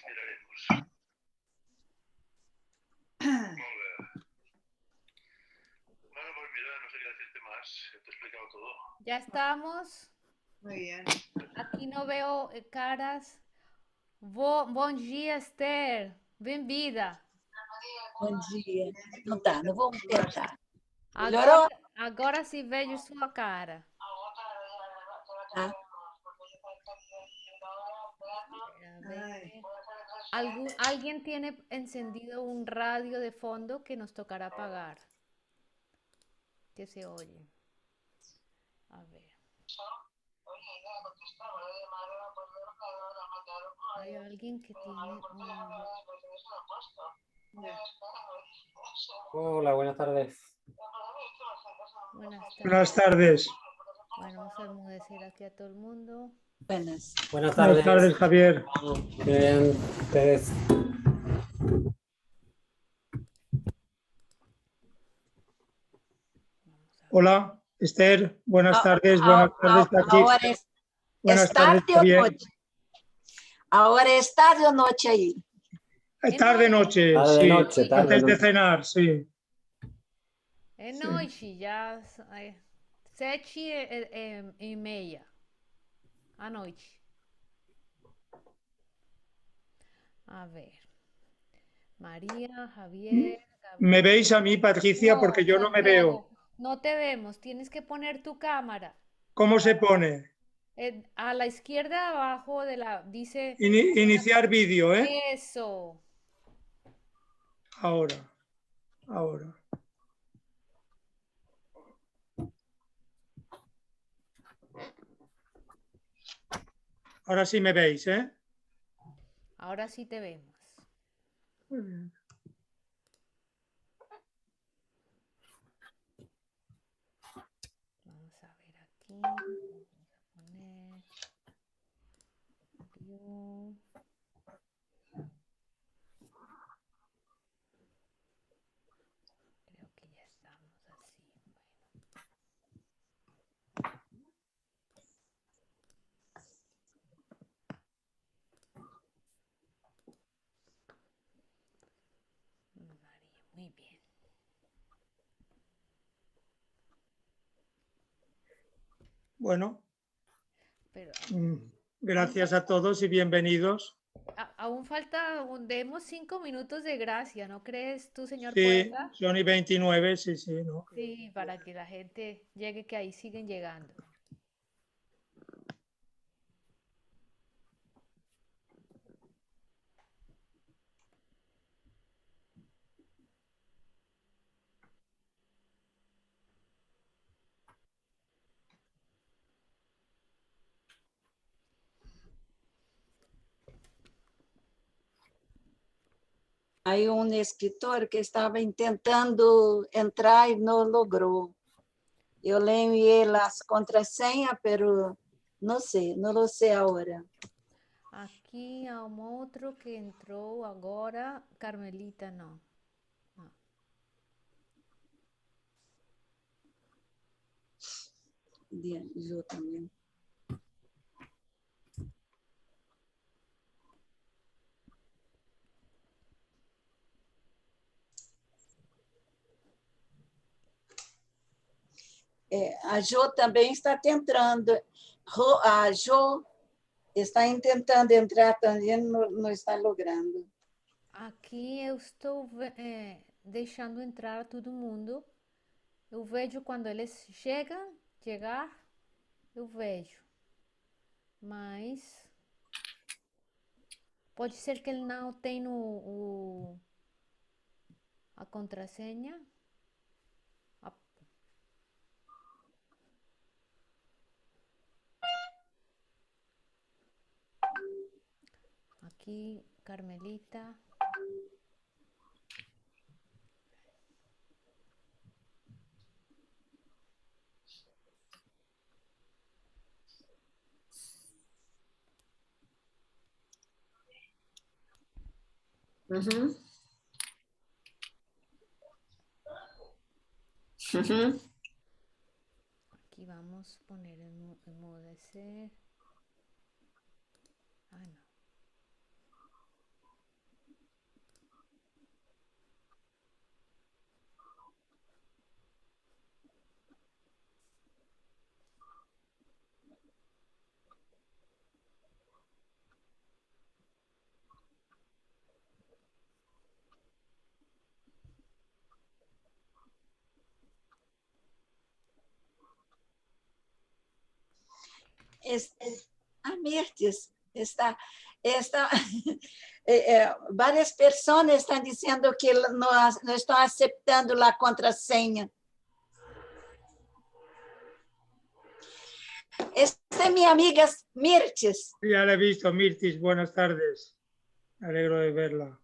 miraremos. Molt bé. Bueno, pues mira, no sé qué decirte más. Te he explicado todo. Ya estamos. Muy bien. Aquí no veo caras. Bom dia, Esther. Bem-vinda. Bom dia. Então tá, não vamos tentar. Agora, Melhorou? agora sim vejo sua cara. Tá. A ver. Ay, Alguien tiene encendido un radio de fondo que nos tocará apagar. Que se oye. A ver. Hay alguien que tiene una... Hola, buenas tardes. Buenas tardes. Buenas tardes. Bueno, vamos a enmudecer aquí a todo el mundo. Buenas. Buenas Buenas tardes. tardes, Javier. Bien, ustedes. Hola, Esther. Buenas tardes. Buenas tardes, Tati. Ahora Buenas es tardes, tarde o Javier. noche. Ahora es tarde o noche ahí. Tarde, noche, Tarde, sí. noche, tarde, Antes de noche. cenar, sí. É Sim. noite, já 7h30 à noite. A ver. María, Javier, ¿Me Gabriel. veis a mí, Patricia? Porque yo no me veo. Santiago, no te vemos. Tienes que poner tu cámara. ¿Cómo se pone? A la izquierda abajo de la dice Iniciar vídeo, ¿eh? eso. Ahora. Ahora. Ahora sí me veis, ¿eh? Ahora sí te vemos. Muy bien. Vamos a ver aquí. Vamos a poner view. Creo que ya estamos así. Bueno. María, muy bien. Bueno, Pero gracias a todos y bienvenidos. aún falta, demos 5 minutos de gracia, ¿no crees tú, señor Sí, poeta? son y 29, sí, sí, ¿no? Sí, para que la gente llegue, que ahí siguen llegando. Hay un escritor que estaba intentando entrar y no logró. Yo le envié las contraseñas, pero no sé, no lo sé ahora. Aqui há um outro que entrou agora, Carmelita não. Não. Yo también. A Jo também está tentando. A Jo está tentando entrar também, não está logrando. Aqui eu estou deixando entrar todo mundo. Eu vejo quando eles chegar, eu vejo. Mas pode ser que ele não tenha a contrasenha. Aqui, Carmelita. Uhum. Aquí vamos a poner enmudecer. Ah, no. Mirtes, está varias personas están diciendo que no están aceptando la contraseña. Esta es mi amiga Mirtes. Ya la he visto, Mirtis, buenas tardes. Me alegro de verla.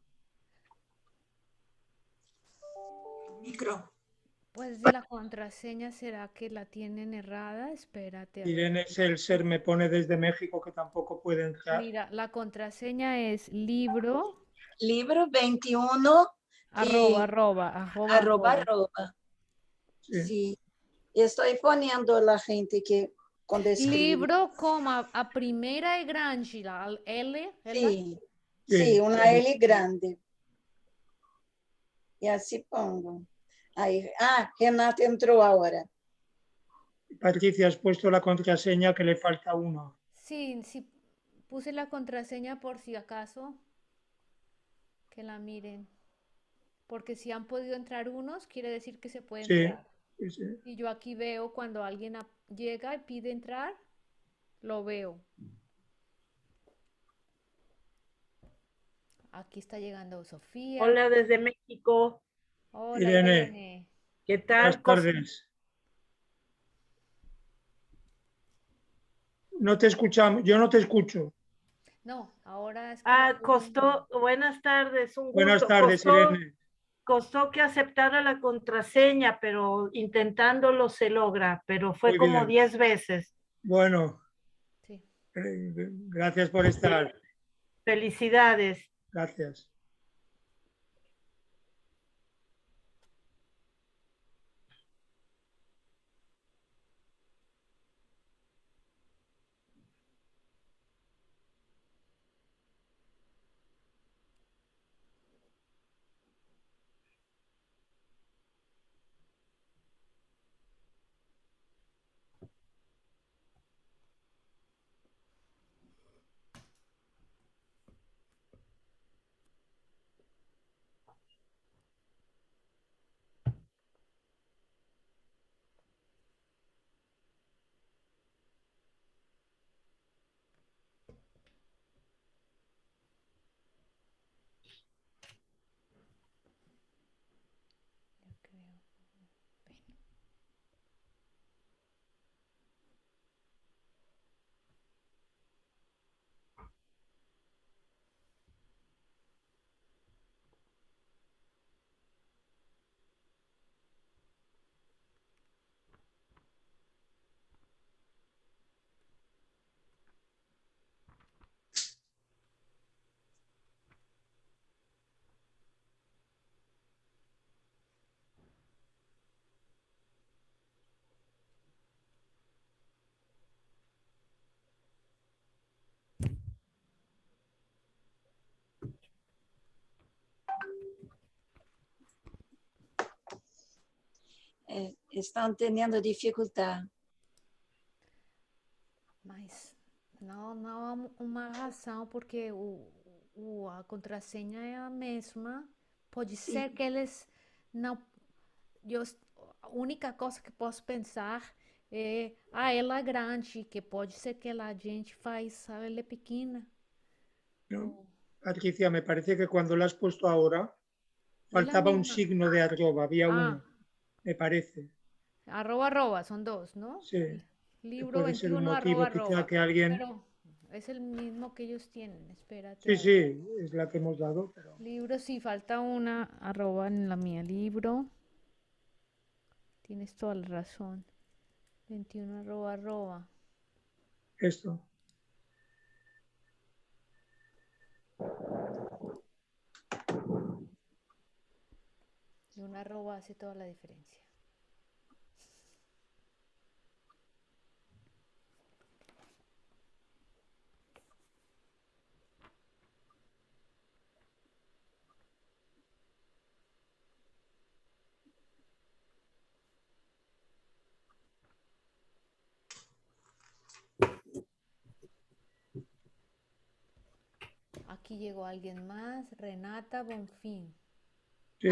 Micro. Pues de la contraseña, ¿será que la tienen errada? Espérate, a ver. Irene Seltzer me pone desde México que tampoco puede entrar. Mira, la contraseña es libro, Libro 21 arroba, y arroba, arroba, arroba, arroba. arroba. Sí. Sí. Estoy poniendo a la gente que cuando escribe. Libro, coma, a primeira é grande, a L, ela? Sí, Sí. sí, una L grande. Y así pongo. Ahí. Renata entró ahora. Patricia, has puesto la contraseña que le falta uno. Sí, sí, puse la contraseña por si acaso, que la miren. Porque si han podido entrar unos, quiere decir que se puede Sí, entrar. sí, sí. Y yo aquí veo cuando alguien llega y pide entrar, lo veo. Aquí está llegando Sofía. Hola desde México. Hola, Irene, Irene. ¿Qué buenas tal? tardes. No te escuchamos, yo no te escucho. No, ahora es que la Costó, buenas tardes, un Buenas gusto. tardes, Irene. Costó que aceptara la contraseña, pero intentándolo se logra, pero fue Muy como bien. 10 veces. Bueno, Sí. gracias por estar. Felicidades. Gracias. Yo creo. Ven. Están teniendo dificultad. Mas não há uma razão, porque a contrasenha é a mesma. Pode Sim. ser que eles não. A única coisa que posso pensar é ela é grande, que pode ser que a gente faz, ela é pequena. No, Patricia, me parece que cuando la has puesto ahora, faltaba un misma. signo de arroba, había uno, me parece. Arroba, arroba, son dos, ¿no? Sí, Libro puede ser un 21, motivo, arroba, quizá arroba. que alguien... Pero es el mismo que ellos tienen, espérate. Sí, a ver. sí, es la que hemos dado, pero... Libro, sí, falta una arroba en la mía. Libro. Tienes toda la razón. 21 arroba, arroba. Esto. Y una arroba hace toda la diferencia. Aquí llegó alguien más, Renata Bonfín. Sí,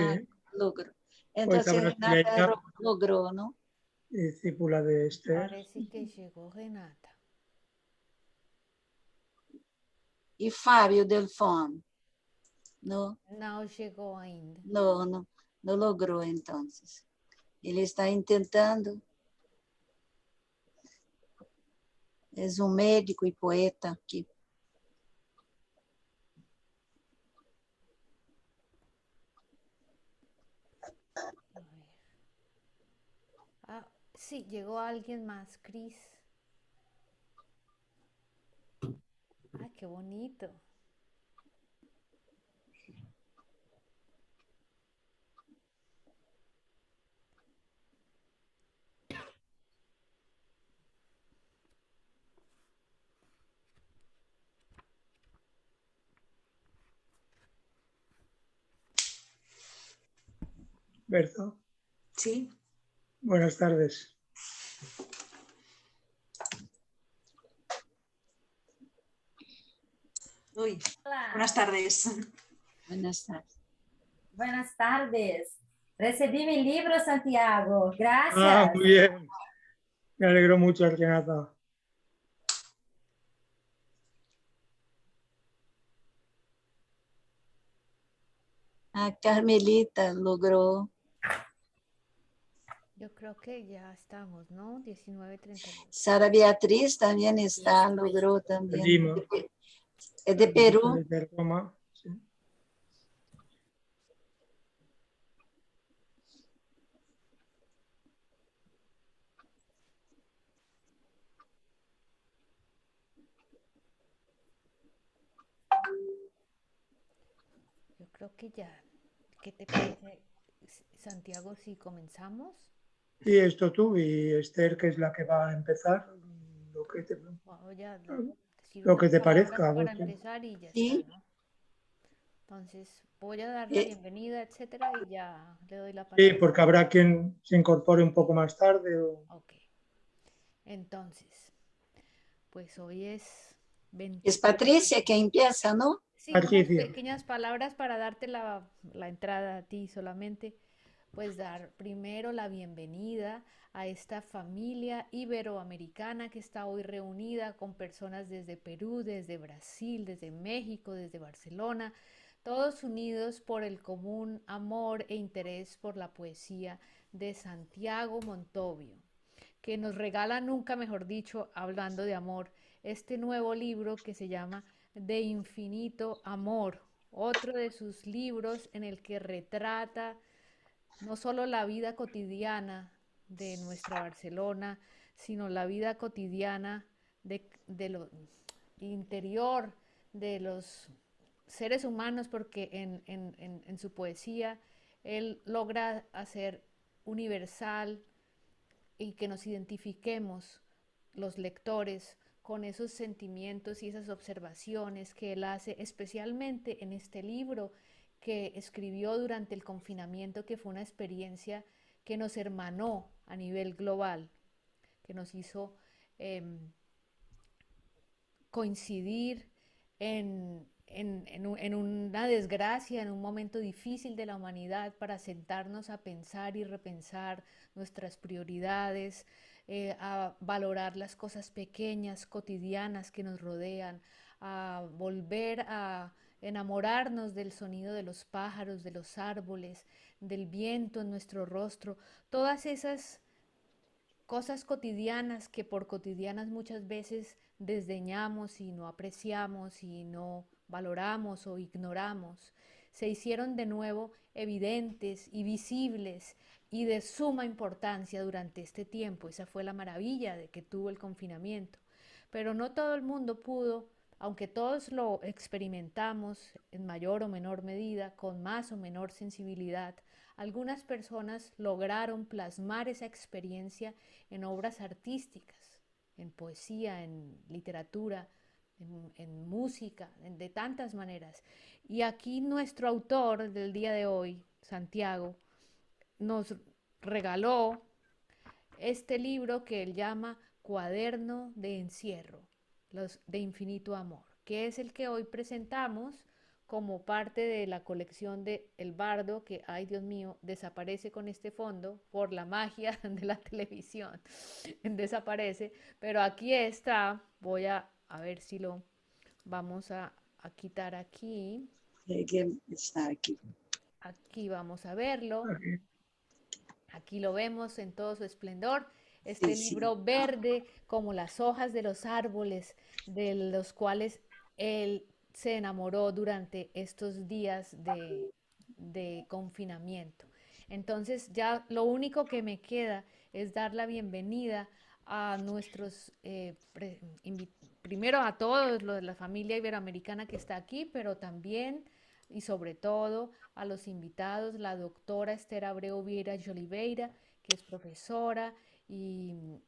Logró. poeta Entonces brasileña, Renata logró, ¿no? discípula de Esther. Parece que llegó Renata. E Fábio Delfon? Não, Não chegou ainda. não logrou, então. Ele está tentando. É um médico e poeta que A ver. Ah, sí, llegó alguien más, Cris. Ah, qué bonito. Berta, Sí. buenas tardes. Oi, Hola, buenas tardes. Buenas tardes. buenas tardes. Recibí mi libro, Santiago. Ah, Gracias. muy bien. Me alegro mucho, Renata. A Carmelita logrou. Yo creo que ya estamos, ¿no? 19:38. Sara Beatriz también está, logró también. Lima, Es de Perú. de Roma. Sí. Yo creo que ya. ¿Qué te parece, Santiago, si comenzamos? Y esto tú y Esther, que es la que va a empezar, lo que te, Voy a decir lo que unas te palabras parezca. para Porque- empezar y ya Sí. está, ¿no? Entonces, voy a dar la Eh, bienvenida, etcétera, y ya le doy la Sí, palabra. porque habrá quien se incorpore un poco más tarde. Ok. Entonces, pues hoy es Es 27. Patricia que empieza, ¿no? Sí, unas Patricia. pequeñas palabras para darte la entrada a ti solamente. Pues dar primero la bienvenida a esta familia iberoamericana que está hoy reunida con personas desde Perú, desde Brasil, desde México, desde Barcelona, todos unidos por el común amor e interés por la poesía de Santiago Montovio, que nos regala, nunca mejor dicho, hablando de amor, este nuevo libro que se llama De Infinito Amor, otro de sus libros en el que retrata no solo la vida cotidiana de nuestra Barcelona, sino la vida cotidiana de lo interior de los seres humanos, porque en su poesía él logra hacer universal y que nos identifiquemos los lectores con esos sentimientos y esas observaciones que él hace, especialmente en este libro que escribió durante el confinamiento, que fue una experiencia que nos hermanó a nivel global, que nos hizo eh, coincidir en una desgracia, en un momento difícil de la humanidad, para sentarnos a pensar y repensar nuestras prioridades, a valorar las cosas pequeñas, cotidianas que nos rodean, a volver a enamorarnos del sonido de los pájaros, de los árboles, del viento en nuestro rostro, todas esas cosas cotidianas que por cotidianas muchas veces desdeñamos y no apreciamos y no valoramos o ignoramos, se hicieron de nuevo evidentes y visibles y de suma importancia durante este tiempo. Esa fue la maravilla de que tuvo el confinamiento. Pero no todo el mundo pudo, aunque todos lo experimentamos en mayor o menor medida, con más o menor sensibilidad. Algunas personas lograron plasmar esa experiencia en obras artísticas, en poesía, en literatura, en música, de tantas maneras. Y aquí nuestro autor del día de hoy, Santiago, nos regaló este libro que él llama Cuaderno de Encierro, los de Infinito Amor, que es el que hoy presentamos como parte de la colección de El Bardo, que, ay Dios mío, desaparece con este fondo por la magia de la televisión, desaparece, pero aquí está, voy a ver si lo vamos a a quitar aquí. Que está aquí. Aquí vamos a verlo. Aquí. Aquí lo vemos en todo su esplendor. Sí, Este sí. libro verde como las hojas de los árboles de los cuales él se enamoró durante estos días de confinamiento. Entonces ya lo único que me queda es dar la bienvenida a nuestros, primero a todos los de la familia iberoamericana que está aquí, pero también y sobre todo a los invitados, la doctora Esther Abreu Vieira de Oliveira, que es profesora y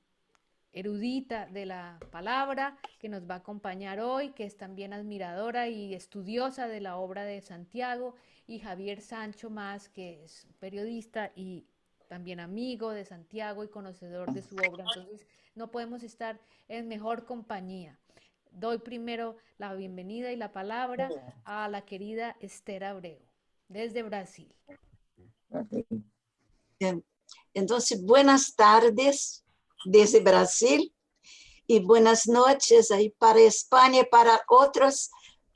erudita de la palabra, que nos va a acompañar hoy, que es también admiradora y estudiosa de la obra de Santiago, y Javier Sancho Más, que es periodista y también amigo de Santiago y conocedor de su obra. Entonces, no podemos estar en mejor compañía. Doy primero la bienvenida y la palabra a la querida Esther Abreu, desde Brasil. Entonces, buenas tardes desde Brasil y buenas noches ahí para España y para otros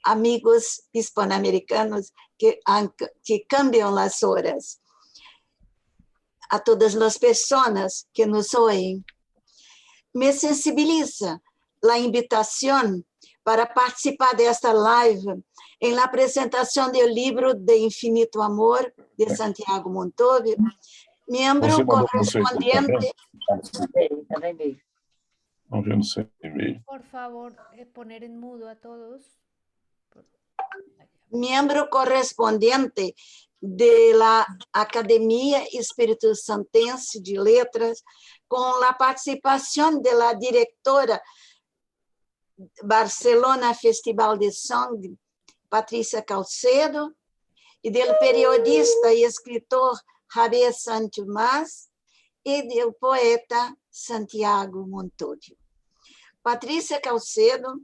amigos hispanoamericanos que cambian las horas. A todas las personas que nos oyen, me sensibiliza la invitación para participar de esta live en la presentación del libro de Infinito Amor de Santiago Montovio, miembro Você mandou no seu correspondiente. Não vi no seu e-mail. Por favor, poner en mudo a todos. Miembro correspondiente de la Academia Espírito Santense de Letras, con la participación de la directora Barcelona Festival de Song, Patrícia Calcedo, y del periodista y escritor Javier Sancho Mas, y del poeta Santiago Montovio. Patrícia Calcedo,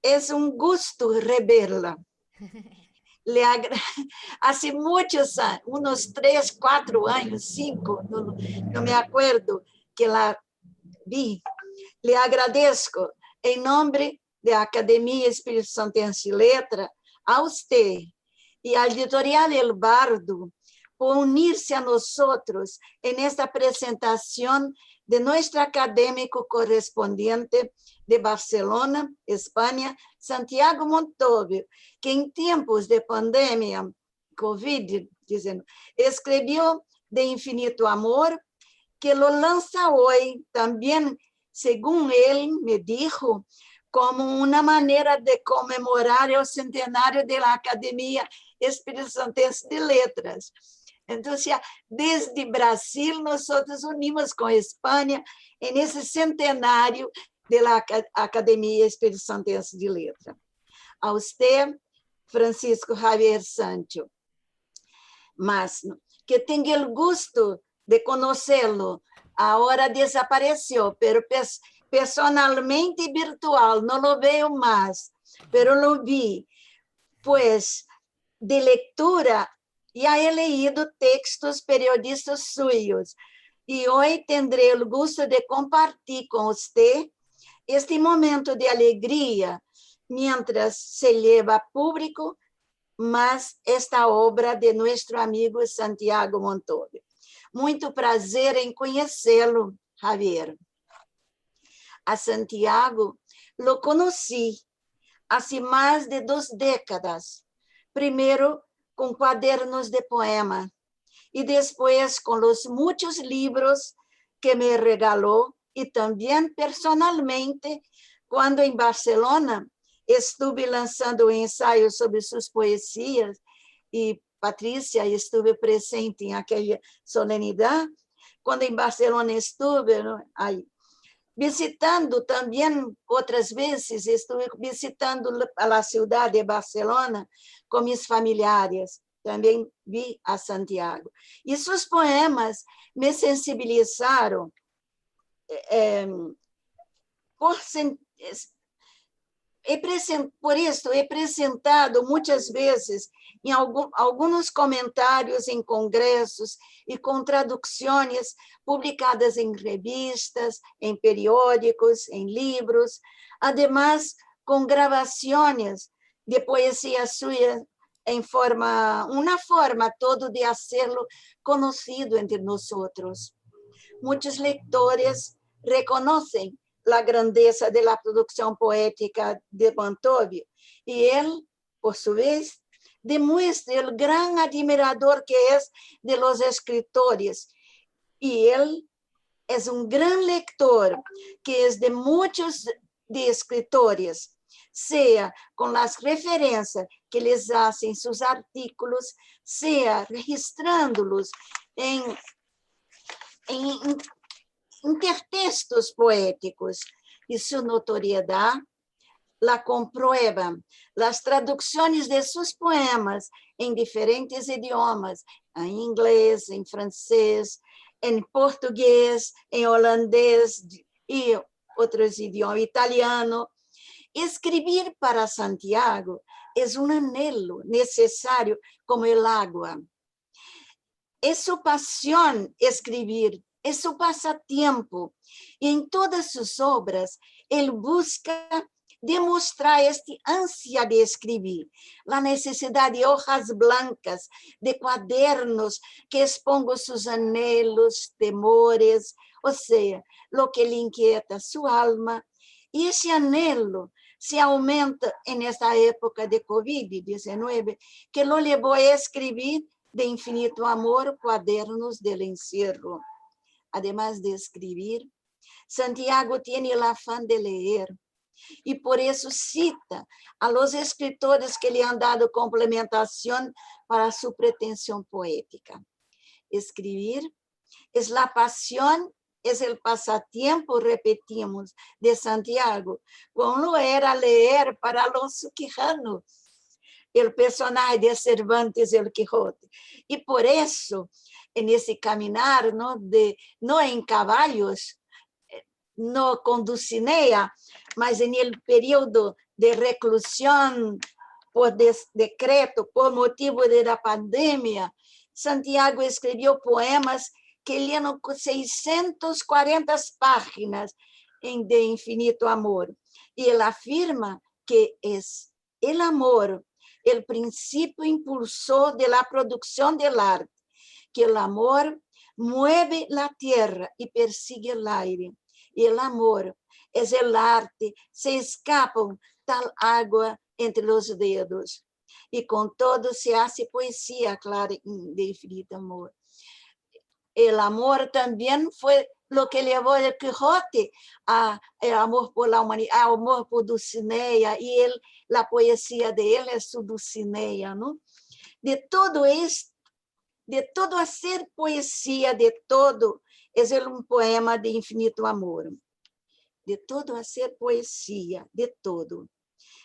es un gusto reverla. Hace muchos años, unos 3, 4 años, 5, no me acuerdo, que la vi. Le agradezco en nombre de la Academia Espírito Santense de Letras a usted y al editorial El Bardo por unirse a nosotros en esta presentación de nuestro académico correspondiente de Barcelona, España, Santiago Montovio, que en tiempos de pandemia, COVID-19, escribió de Infinito Amor, que lo lanza hoy también, según él me dijo, como una manera de conmemorar el centenario de la Academia Espírito Santense de Letras. Entonces, desde Brasil, nosotros unimos con España en ese centenario de la Academia Espírito Santense de Letras. A usted, Francisco Javier Sancho Mas, que tenga el gusto de conocerlo. Ahora desapareció, pero personalmente y virtual no lo veo más, pero lo vi, pues de lectura ya he leído textos periodistas suyos y hoy tendré el gusto de compartir con usted este momento de alegría mientras se lleva a público más esta obra de nuestro amigo Santiago Montovio. Muito prazer em conhecê-lo, Javier. A Santiago lo conocí hace más de 2 décadas, primero con cuadernos de poema y después con los muchos libros que me regaló y también personalmente cuando en Barcelona estuve lanzando un ensayo sobre sus poesías y Patrícia, estuve presente em aquela solenidade, quando em Barcelona estuve, aí, visitando também, outras vezes, estive visitando a cidade de Barcelona com meus familiares, também vi a Santiago. E seus poemas me sensibilizaram por isso he apresentado muitas vezes em alguns comentários em congressos e com traduções publicadas em revistas, em periódicos, em livros, además com gravações de poesía suya en una forma todo de hacerlo conocido entre nosotros. Muchos lectores reconocen la grandeza de la producción poética de Montovio y él, por su vez, demuestra el gran admirador que es de los escritores y él es un gran lector que es de muchos de escritores, sea con las referencias que les hacen sus artículos, sea registrándolos en intertextos poéticos, y su notoriedad la comprueban las traducciones de sus poemas en diferentes idiomas, en inglés, en francés, en portugués, en holandés y otros idiomas, italiano. Escribir para Santiago es un anhelo necesario como el agua. Es su pasión escribir, es su pasatiempo. Y en todas sus obras, él busca demostrar esta ansia de escribir, la necesidad de hojas blancas, de cuadernos que expongan sus anhelos, temores, o sea, lo que le inquieta su alma. Y ese anhelo se aumenta en esta época de COVID-19, que lo llevó a escribir de infinito amor, cuadernos del encierro. Además de escribir, Santiago tiene el afán de leer y por eso cita a los escritores que le han dado complementación para su pretensión poética. Escribir es la pasión, es el pasatiempo, repetimos, de Santiago, como era leer para Alonso Quijano, el personaje de Cervantes, el Quijote. Y por eso, en ese caminar, no en caballos, no con Dulcinea, mas en el periodo de reclusión por decreto, por motivo de la pandemia, Santiago escribió poemas que llenan 640 páginas de infinito amor. Y él afirma que es el amor el principio impulsor de la producción del arte, que el amor mueve la tierra y persigue el aire, y el amor es el arte, se escapan tal agua entre los dedos, y con todo se hace poesía clara de infinito amor. El amor también fue lo que llevó el Quijote al amor por la humanidad, al amor por Dulcinea, y la poesía de él es su Dulcinea, ¿no? De todo esto, de todo hacer poesía, de todo, es un poema de infinito amor. De todo hacer poesía, de todo.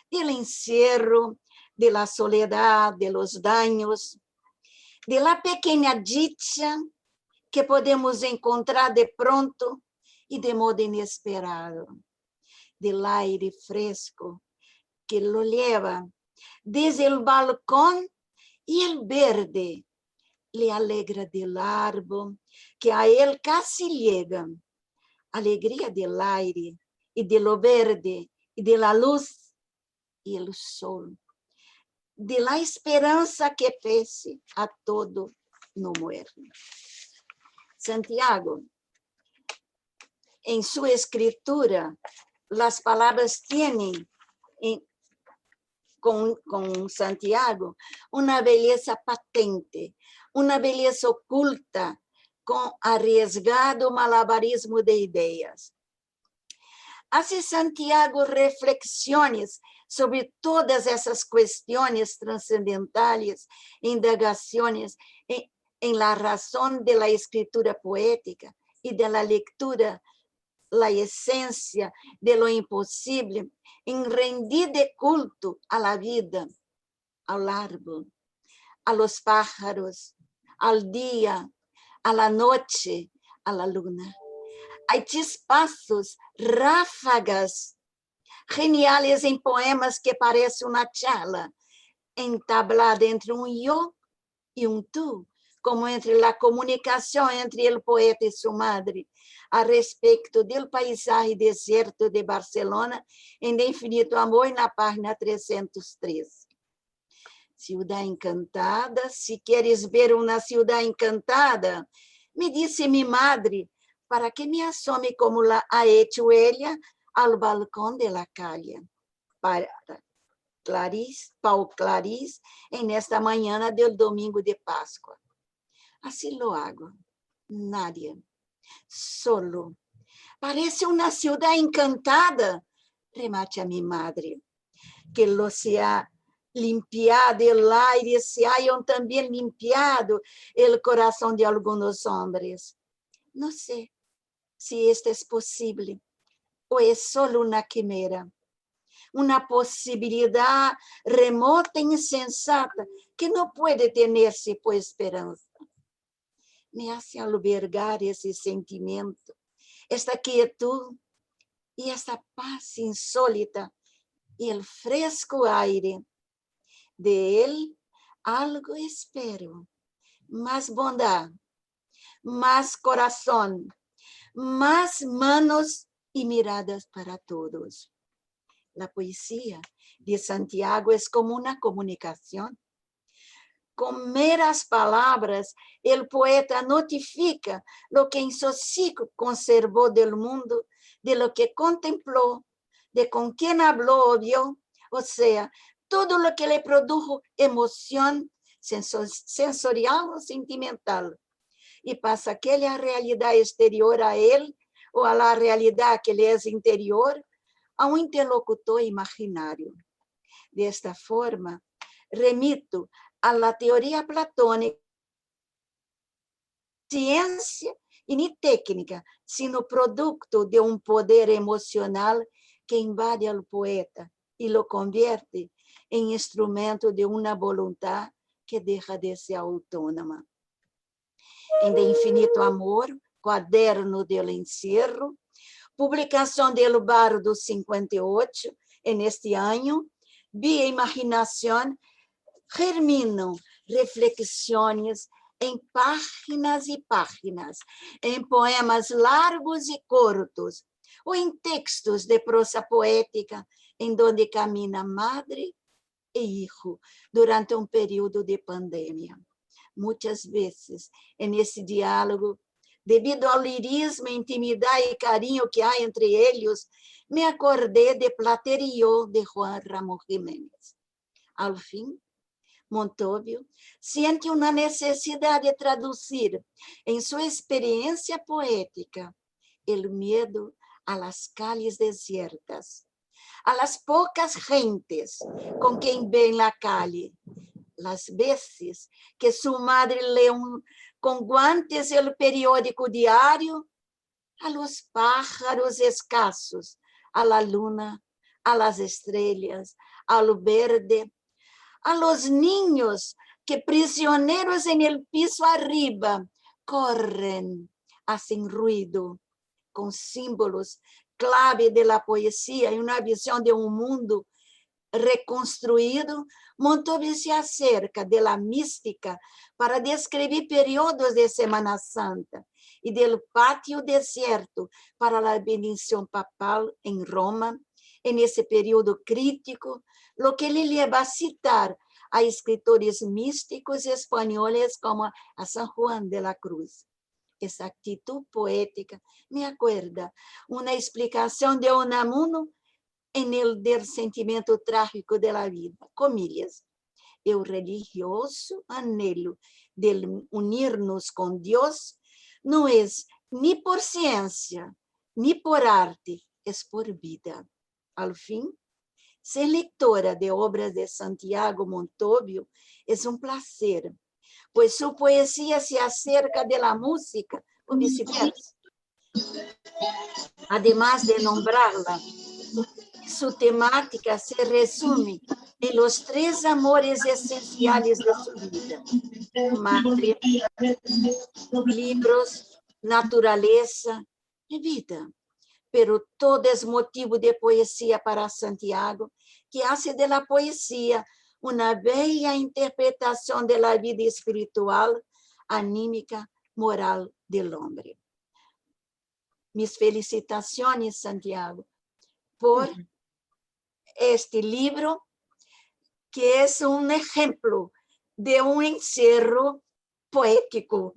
Del encierro, de la soledad, de los daños, de la pequeña dicha que podemos encontrar de pronto y de modo inesperado, del aire fresco que lo lleva desde el balcón y el verde le alegra del árbol que a él casi llega, alegría del aire y de lo verde y de la luz y el sol, de la esperanza que pese a todo no muere. Santiago, en su escritura, las palabras tienen con Santiago una belleza patente, una belleza oculta, con arriesgado malabarismo de ideas. Hace Santiago reflexiones sobre todas esas cuestiones trascendentales, indagaciones en la razón de la escritura poética y de la lectura, la esencia de lo imposible, en rendir de culto a la vida, al árbol, a los pájaros, al día, a la noche, a la luna. Hay chispazos, ráfagas geniales en poemas que parece una charla entablada entre un yo y un tú, como entre la comunicación entre el poeta y su madre a respecto del paisaje desierto de Barcelona en De Infinito Amor, en la página 303. Ciudad encantada, si quieres ver una ciudad encantada, me dice mi madre, para que me asome como la ha hecho ella al balcón de la calle. Para Pau Clarice, en esta mañana del domingo de Pascua. Así lo hago. Nadie. Solo. Parece una ciudad encantada, remate a mi madre, que lo se ha limpiado el aire, se hayan también limpiado el corazón de algunos hombres. No sé si esto es posible o es solo una quimera, una posibilidad remota e insensata que no puede tenerse por esperanza. Me hace albergar ese sentimiento, esta quietud y esta paz insólita y el fresco aire. De él algo espero, más bondad, más corazón, más manos y miradas para todos. La poesía de Santiago es como una comunicación. Con meras palabras, el poeta notifica lo que en su psique conservó del mundo, de lo que contempló, de con quién habló o vio, o sea, todo lo que le produjo emoción sensorial o sentimental. Y pasa aquella realidad exterior a él o a la realidad que le es interior, a un interlocutor imaginario. De esta forma, remito a la teoría platónica, ciencia y ni técnica, sino producto de un poder emocional que invade al poeta y lo convierte en instrumento de una voluntad que deja de ser autónoma. En De Infinito Amor, Cuaderno del Encierro, publicación del Bardo 58, en este año, vía imaginación, germinam reflexiones en páginas y páginas, en poemas largos y cortos, o en textos de prosa poética, en donde camina madre e hijo durante un periodo de pandemia. Muchas veces, en ese diálogo, debido al lirismo, intimidad y cariño que hay entre ellos, me acordé de Platerío de Juan Ramón Jiménez. Al fin, Montovio siente una necesidad de traducir en su experiencia poética el miedo a las calles desiertas, a las pocas gentes con quien ve en la calle, las veces que su madre lee con guantes el periódico diario, a los pájaros escasos, a la luna, a las estrellas, al verde, a los niños que prisioneros en el piso arriba corren, hacen ruido, con símbolos clave de la poesía y una visión de un mundo reconstruido. Montovio se acerca de la mística para describir periodos de Semana Santa y del patio desierto para la bendición papal en Roma, en ese periodo crítico, lo que le lleva a citar a escritores místicos españoles como a San Juan de la Cruz. Esa actitud poética me acuerda una explicación de Unamuno en el del sentimiento trágico de la vida, comillas. El religioso anhelo de unirnos con Dios no es ni por ciencia, ni por arte, es por vida. Al fin, ser lectora de obras de Santiago Montovio es un placer, pues su poesía se acerca de la música o viceversa. Además de nombrarla, su temática se resume en los tres amores esenciales de su vida: madre, libros, naturaleza y vida. Pero todo es motivo de poesía para Santiago, que hace de la poesía una bella interpretación de la vida espiritual anímica, moral del hombre. Mis felicitaciones, Santiago, por este libro, que es un ejemplo de un encierro poético,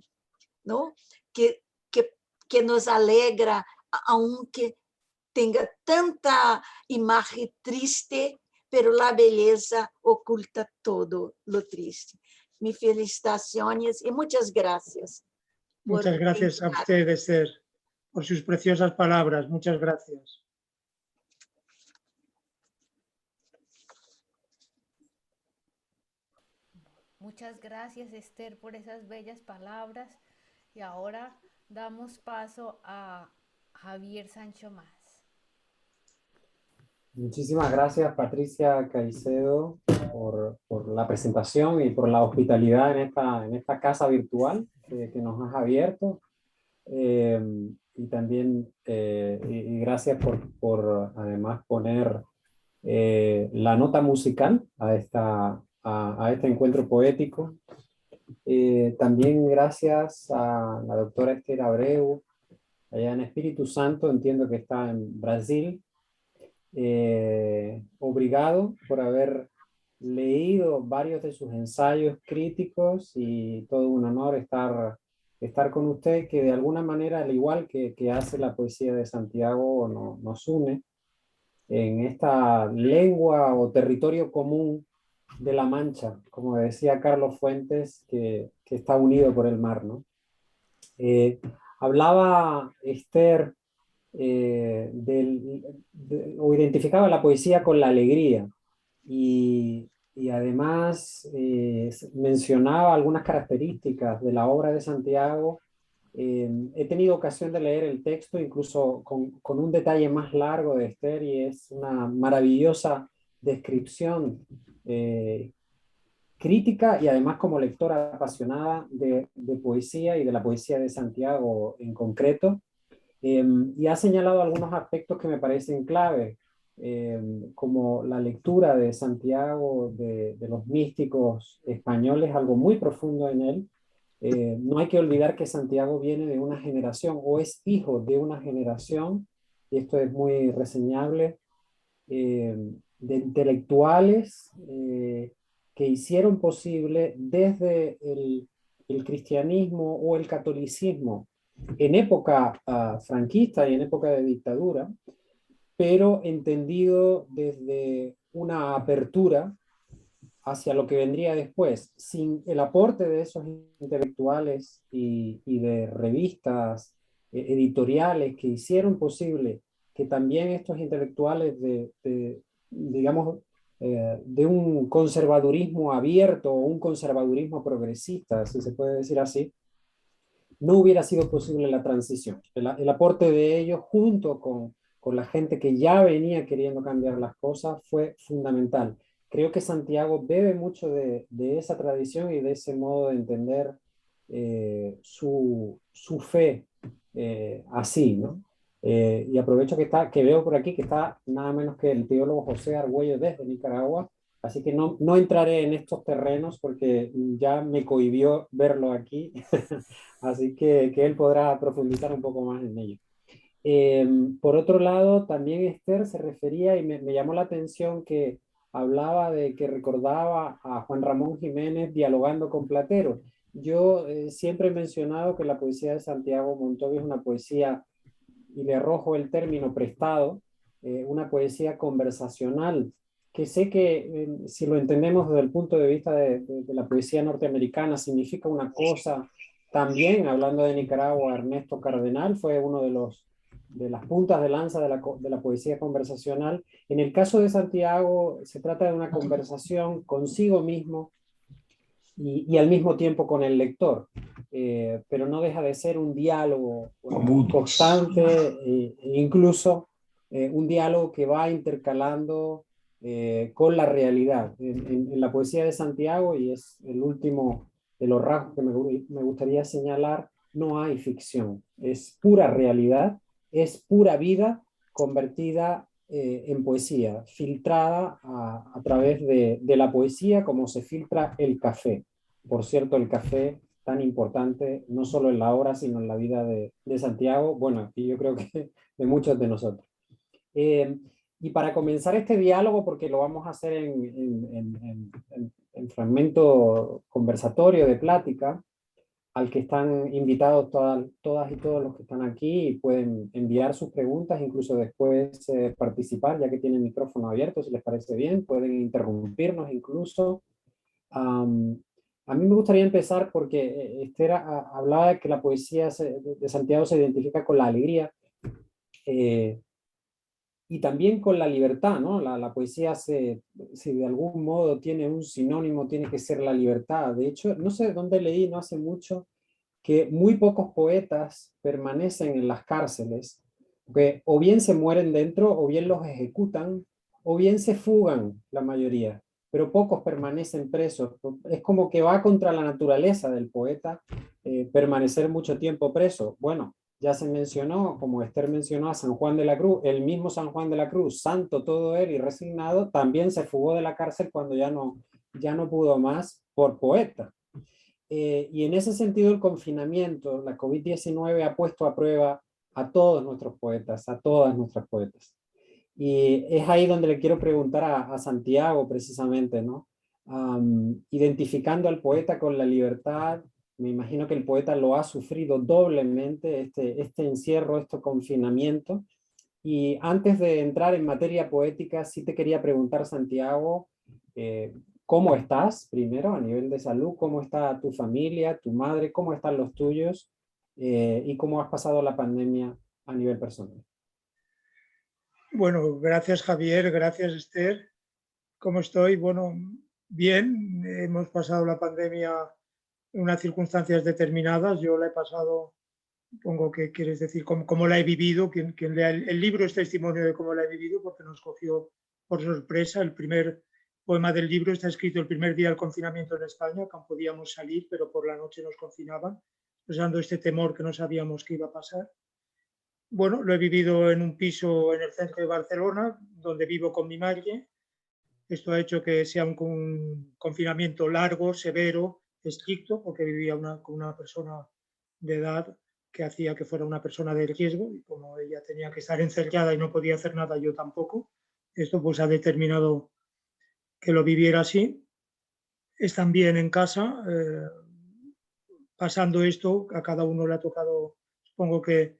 ¿no? Que nos alegra, aunque tenga tanta imagen triste, pero la belleza oculta todo lo triste. Mis felicitaciones y muchas gracias. Muchas gracias a usted, Esther, por sus preciosas palabras. Muchas gracias. Muchas gracias, Esther, por esas bellas palabras. Y ahora damos paso a Javier Sancho Más. Muchísimas gracias, Patricia Caicedo, por la presentación y por la hospitalidad en esta casa virtual que nos has abierto. Y también y gracias por además poner la nota musical a este encuentro poético. También gracias a la doctora Esther Abreu, allá en Espíritu Santo, entiendo que está en Brasil. Obrigado por haber leído varios de sus ensayos críticos y todo un honor estar con usted, que de alguna manera, al igual que hace la poesía de Santiago, nos une en esta lengua o territorio común de la Mancha, como decía Carlos Fuentes, que está unido por el mar, ¿no? Hablaba Esther o identificaba la poesía con la alegría y además mencionaba algunas características de la obra de Santiago. He tenido ocasión de leer el texto incluso con un detalle más largo de Esther y es una maravillosa descripción crítica y además como lectora apasionada de poesía y de la poesía de Santiago en concreto. Y ha señalado algunos aspectos que me parecen clave, como la lectura de Santiago, de los místicos españoles, algo muy profundo en él. No hay que olvidar que Santiago viene de una generación o es hijo de una generación, y esto es muy reseñable, de intelectuales que hicieron posible desde el cristianismo o el catolicismo en época franquista y en época de dictadura, pero entendido desde una apertura hacia lo que vendría después, sin el aporte de esos intelectuales y de revistas editoriales que hicieron posible que también estos intelectuales digamos, de un conservadurismo abierto o un conservadurismo progresista, si se puede decir así, no hubiera sido posible la transición. El aporte de ellos junto con la gente que ya venía queriendo cambiar las cosas fue fundamental. Creo que Santiago bebe mucho de esa tradición y de ese modo de entender su fe así, ¿no? Y aprovecho que veo por aquí que está nada menos que el teólogo José Argüello desde Nicaragua, así que no entraré en estos terrenos porque ya me cohibió verlo aquí, así que él podrá profundizar un poco más en ello. Por otro lado, también Esther se refería y me llamó la atención que hablaba de que recordaba a Juan Ramón Jiménez dialogando con Platero. Yo siempre he mencionado que la poesía de Santiago Montoya es una poesía, y le arrojo el término prestado, una poesía conversacional, que sé que si lo entendemos desde el punto de vista de la poesía norteamericana significa una cosa. También, hablando de Nicaragua, Ernesto Cardenal fue uno de las puntas de lanza de la poesía conversacional. En el caso de Santiago, se trata de una conversación consigo mismo y al mismo tiempo con el lector, pero no deja de ser un diálogo constante, incluso un diálogo que va intercalando con la realidad. En la poesía de Santiago, y es el último de los rasgos que me gustaría señalar, no hay ficción, es pura realidad, es pura vida convertida en poesía, filtrada a través de la poesía como se filtra el café. Por cierto, el café tan importante, no solo en la obra, sino en la vida de Santiago, bueno, y yo creo que de muchos de nosotros. Y para comenzar este diálogo, porque lo vamos a hacer en fragmento conversatorio de plática, al que están invitados todas y todos los que están aquí y pueden enviar sus preguntas, incluso después participar, ya que tienen el micrófono abierto, si les parece bien, pueden interrumpirnos incluso. A mí me gustaría empezar porque Esther hablaba de que la poesía de Santiago se identifica con la alegría y también con la libertad, ¿no? La poesía, si de algún modo tiene un sinónimo, tiene que ser la libertad. De hecho, no sé dónde leí, no hace mucho, que muy pocos poetas permanecen en las cárceles, porque o bien se mueren dentro, o bien los ejecutan, o bien se fugan la mayoría, pero pocos permanecen presos. Es como que va contra la naturaleza del poeta permanecer mucho tiempo preso. Bueno, ya se mencionó, como Esther mencionó, a San Juan de la Cruz, el mismo San Juan de la Cruz, santo todo él y resignado, también se fugó de la cárcel cuando ya no pudo más por poeta. Y en ese sentido el confinamiento, la COVID-19 ha puesto a prueba a todos nuestros poetas, a todas nuestras poetas. Y es ahí donde le quiero preguntar a Santiago precisamente, ¿no? Identificando al poeta con la libertad, me imagino que el poeta lo ha sufrido doblemente, este encierro, este confinamiento. Y antes de entrar en materia poética, sí te quería preguntar, Santiago, ¿cómo estás primero a nivel de salud? ¿Cómo está tu familia, tu madre? ¿Cómo están los tuyos? ¿Y cómo has pasado la pandemia a nivel personal? Bueno, gracias Javier, gracias Esther. ¿Cómo estoy? Bueno, bien, hemos pasado la pandemia en unas circunstancias determinadas. Yo la he pasado, supongo que quieres decir cómo la he vivido. Quien lea el libro es testimonio de cómo la he vivido porque nos cogió por sorpresa. El primer poema del libro está escrito el primer día del confinamiento en España, que podíamos salir, pero por la noche nos confinaban, expresando este temor que no sabíamos qué iba a pasar. Bueno, lo he vivido en un piso en el centro de Barcelona, donde vivo con mi madre. Esto ha hecho que sea un confinamiento largo, severo, estricto, porque vivía con una persona de edad que hacía que fuera una persona de riesgo, y como ella tenía que estar encerrada y no podía hacer nada, yo tampoco. Esto pues ha determinado que lo viviera así. Están bien en casa, pasando esto, a cada uno le ha tocado, supongo que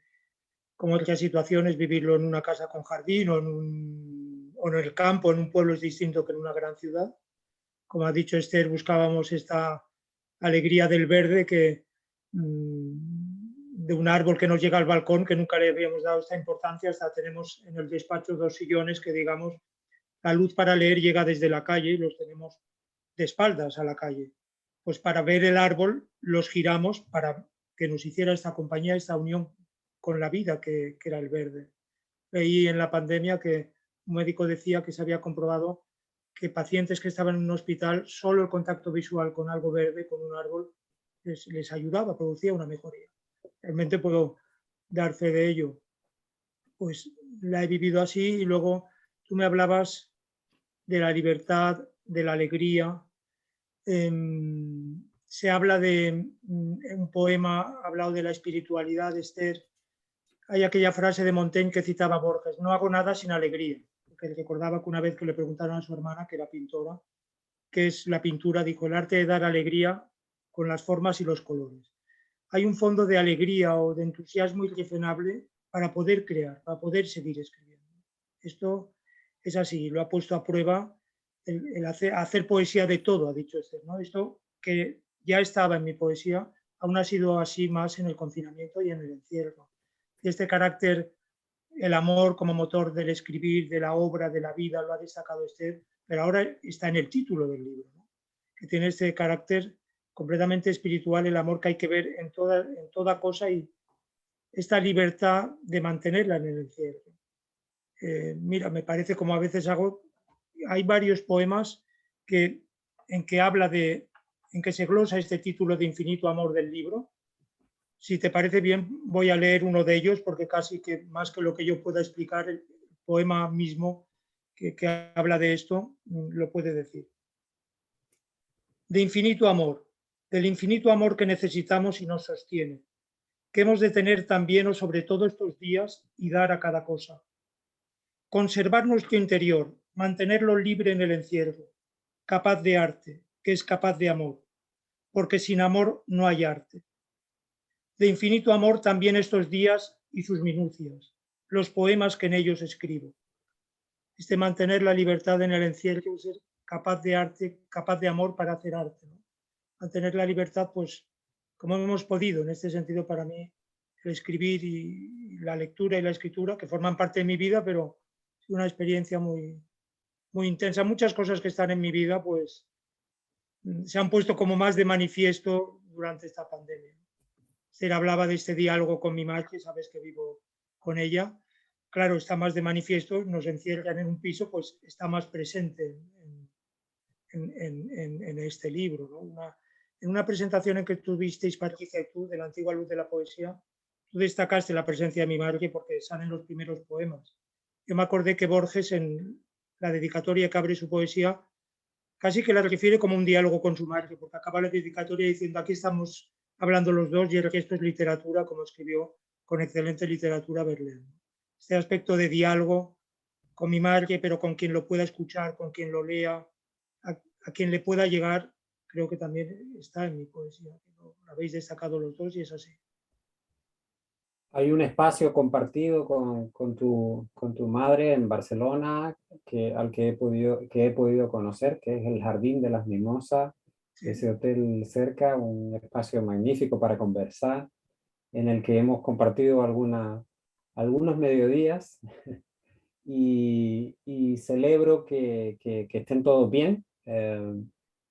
como otras situaciones, vivirlo en una casa con jardín o en el campo, en un pueblo es distinto que en una gran ciudad. Como ha dicho Esther, buscábamos esta alegría del verde de un árbol que nos llega al balcón, que nunca le habíamos dado esta importancia. Hasta tenemos en el despacho 2 sillones que, digamos, la luz para leer llega desde la calle y los tenemos de espaldas a la calle. Pues para ver el árbol los giramos para que nos hiciera esta compañía, esta unión con la vida que era el verde. Veí en la pandemia que un médico decía que se había comprobado que pacientes que estaban en un hospital, solo el contacto visual con algo verde, con un árbol, les ayudaba, producía una mejoría. Realmente puedo dar fe de ello. Pues la he vivido así. Y luego tú me hablabas de la libertad, de la alegría. Se habla de un poema, ha hablado de la espiritualidad de Esther. Hay aquella frase de Montaigne que citaba Borges: no hago nada sin alegría, porque recordaba que una vez que le preguntaron a su hermana, que era pintora, qué es la pintura, dijo: el arte de dar alegría con las formas y los colores. Hay un fondo de alegría o de entusiasmo irrefrenable para poder crear, para poder seguir escribiendo. Esto es así, lo ha puesto a prueba el hacer poesía de todo, ha dicho Esther, ¿no? Esto que ya estaba en mi poesía, aún ha sido así más en el confinamiento y en el encierro. Este carácter, el amor como motor del escribir, de la obra, de la vida, lo ha destacado Esther, pero ahora está en el título del libro, ¿no? Que tiene este carácter completamente espiritual, el amor que hay que ver en toda cosa, y esta libertad de mantenerla en el encierro. Mira, me parece, como a veces hago, hay varios poemas en que se glosa este título de infinito amor del libro. Si te parece bien, voy a leer uno de ellos, porque casi que más que lo que yo pueda explicar, el poema mismo que habla de esto lo puede decir. De infinito amor. del infinito amor que necesitamos y nos sostiene, que hemos de tener también o sobre todo estos días y dar a cada cosa. Conservar nuestro interior, mantenerlo libre en el encierro, capaz de arte, que es capaz de amor, porque sin amor no hay arte. De infinito amor también estos días y sus minucias, los poemas que en ellos escribo. Mantener la libertad en el encierro, ser capaz de arte, capaz de amor para hacer arte, ¿no? Mantener la libertad, pues, como hemos podido, en este sentido, para mí, el escribir y la lectura y la escritura, que forman parte de mi vida, pero es una experiencia muy, muy intensa. Muchas cosas que están en mi vida, pues, se han puesto como más de manifiesto durante esta pandemia. Esther hablaba de este diálogo con mi madre, sabes que vivo con ella. Claro, está más de manifiesto, nos encierran en un piso, pues está más presente en este libro, ¿no? En una presentación en que tuvisteis, Patricia y tú, de la antigua luz de la poesía, tú destacaste la presencia de mi madre porque salen los primeros poemas. Yo me acordé que Borges, en la dedicatoria que abre su poesía, casi que la refiere como un diálogo con su madre, porque acaba la dedicatoria diciendo: aquí estamos hablando los dos y el resto es literatura, como escribió con excelente literatura Verlaine. Este aspecto de diálogo con mi madre, pero con quien lo pueda escuchar, con quien lo lea, a quien le pueda llegar, creo que también está en mi poesía. Lo habéis destacado los dos y es así. Hay un espacio compartido con tu madre en Barcelona al que he podido conocer, que es el Jardín de las Mimosas, Sí. ese hotel cerca, un espacio magnífico para conversar, en el que hemos compartido algunos mediodías y celebro que estén todos bien,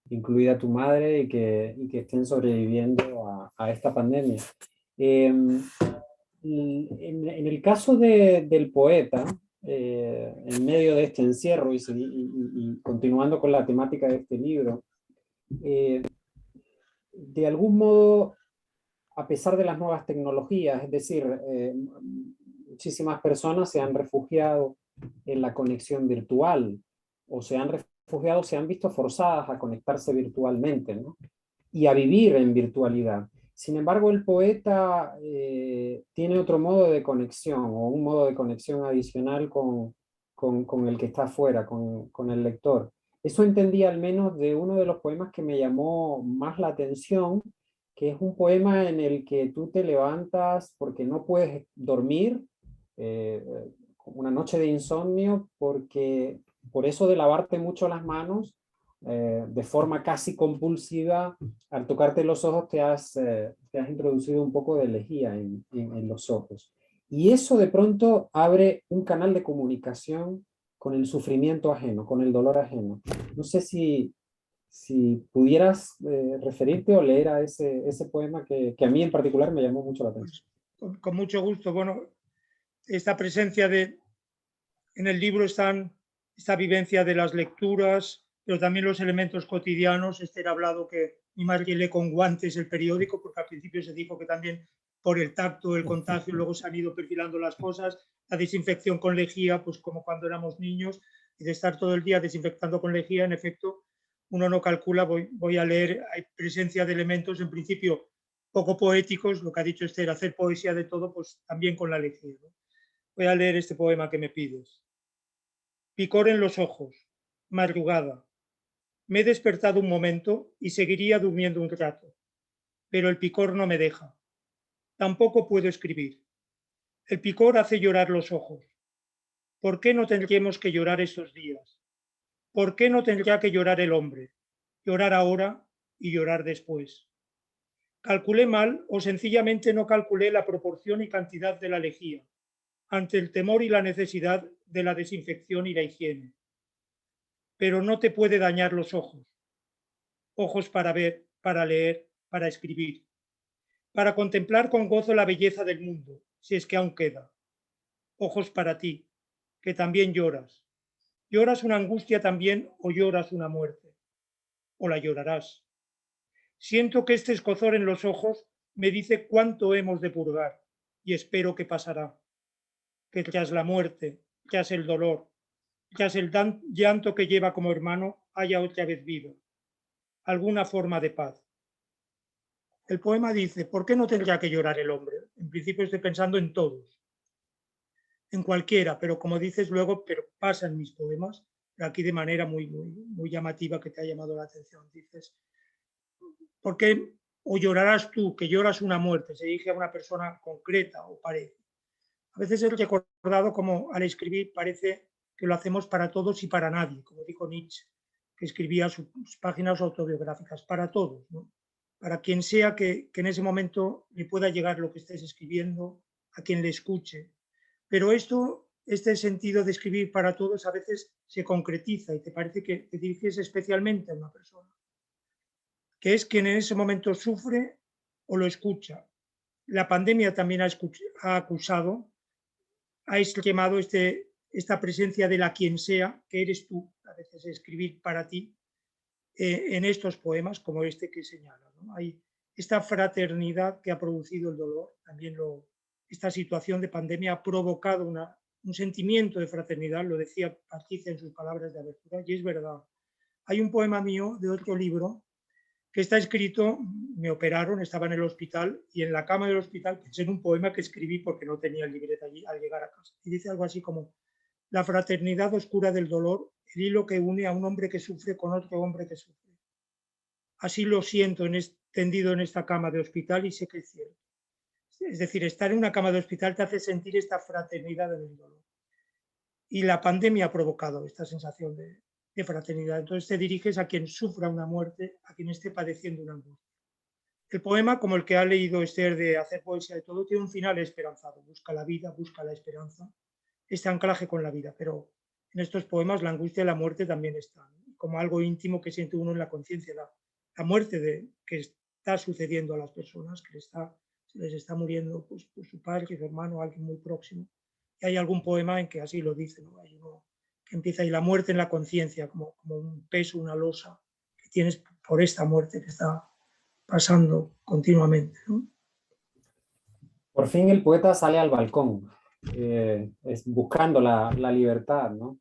incluida tu madre, y que estén sobreviviendo a esta pandemia. En el caso del poeta, en medio de este encierro y continuando con la temática de este libro, de algún modo, a pesar de las nuevas tecnologías, es decir, muchísimas personas se han refugiado en la conexión virtual o se han refugiado, se han visto forzadas a conectarse virtualmente, ¿no? Y a vivir en virtualidad. Sin embargo, el poeta tiene otro modo de conexión o un modo de conexión adicional con el que está afuera, con el lector. Eso entendí al menos de uno de los poemas que me llamó más la atención, que es un poema en el que tú te levantas porque no puedes dormir, una noche de insomnio, porque por eso de lavarte mucho las manos, de forma casi compulsiva, al tocarte los ojos te has introducido un poco de lejía en los ojos. Y eso de pronto abre un canal de comunicación con el sufrimiento ajeno, con el dolor ajeno. No sé si pudieras referirte o leer a ese poema que a mí en particular me llamó mucho la atención. Con mucho gusto. Bueno, esta presencia en el libro están esta vivencia de las lecturas, pero también los elementos cotidianos. Esther ha hablado que mi madre lee con guantes el periódico, porque al principio se dijo que también por el tacto, el contagio, luego se han ido perfilando las cosas, la desinfección con lejía, pues como cuando éramos niños, y de estar todo el día desinfectando con lejía, en efecto, uno no calcula, voy a leer, hay presencia de elementos en principio poco poéticos, lo que ha dicho Esther, hacer poesía de todo, pues también con la lejía, ¿no? Voy a leer este poema que me pides. Picor en los ojos, madrugada. Me he despertado un momento y seguiría durmiendo un rato, pero el picor no me deja. Tampoco puedo escribir. El picor hace llorar los ojos. ¿Por qué no tendríamos que llorar estos días? ¿Por qué no tendría que llorar el hombre? Llorar ahora y llorar después. ¿Calculé mal o sencillamente no calculé la proporción y cantidad de la lejía ante el temor y la necesidad de la desinfección y la higiene? Pero no te puede dañar los ojos. Ojos para ver, para leer, para escribir, para contemplar con gozo la belleza del mundo, si es que aún queda. Ojos para ti, que también lloras. ¿Lloras una angustia también o lloras una muerte? ¿O la llorarás? Siento que este escozor en los ojos me dice cuánto hemos de purgar y espero que pasará. Que tras la muerte, tras el dolor, tras el llanto que lleva como hermano, haya otra vez vida. Alguna forma de paz. El poema dice, ¿por qué no tendría que llorar el hombre? En principio estoy pensando en todos, en cualquiera, pero como dices luego, pero pasa en mis poemas, pero aquí de manera muy llamativa que te ha llamado la atención. Dices, ¿por qué o llorarás tú, que lloras una muerte? Se dirige a una persona concreta o parece. A veces he recordado como al escribir parece que lo hacemos para todos y para nadie, como dijo Nietzsche, que escribía sus páginas autobiográficas, para todos, ¿no? Para quien sea que en ese momento le pueda llegar lo que estés escribiendo, a quien le escuche. Pero este sentido de escribir para todos a veces se concretiza y te parece que te diriges especialmente a una persona, que es quien en ese momento sufre o lo escucha. La pandemia también ha acusado, ha llamado esta presencia de la quien sea, que eres tú, a veces escribir para ti, en estos poemas como este que señala, ¿no? Hay esta fraternidad que ha producido el dolor, también esta situación de pandemia ha provocado un sentimiento de fraternidad, lo decía Patricia en sus palabras de abertura, y es verdad. Hay un poema mío de otro libro que está escrito, me operaron, estaba en el hospital y en la cama del hospital pensé en un poema que escribí porque no tenía el libreta allí al llegar a casa. Y dice algo así como, la fraternidad oscura del dolor, el hilo que une a un hombre que sufre con otro hombre que sufre. Así lo siento tendido en esta cama de hospital y sé que es cierto. Es decir, estar en una cama de hospital te hace sentir esta fraternidad en el dolor. Y la pandemia ha provocado esta sensación de fraternidad. Entonces te diriges a quien sufra una muerte, a quien esté padeciendo una angustia. El poema, como el que ha leído Esther de Hacer poesía de todo, tiene un final esperanzado. Busca la vida, busca la esperanza, este anclaje con la vida. Pero en estos poemas la angustia y la muerte también están, como algo íntimo que siente uno en la conciencia, la muerte que está sucediendo a las personas, que se les está muriendo pues su padre, su hermano, alguien muy próximo. Y hay algún poema en que así lo dice, ¿no? Hay uno que empieza ahí, la muerte en la conciencia, como un peso, una losa que tienes por esta muerte que está pasando continuamente, ¿no? Por fin el poeta sale al balcón, buscando la libertad, ¿no?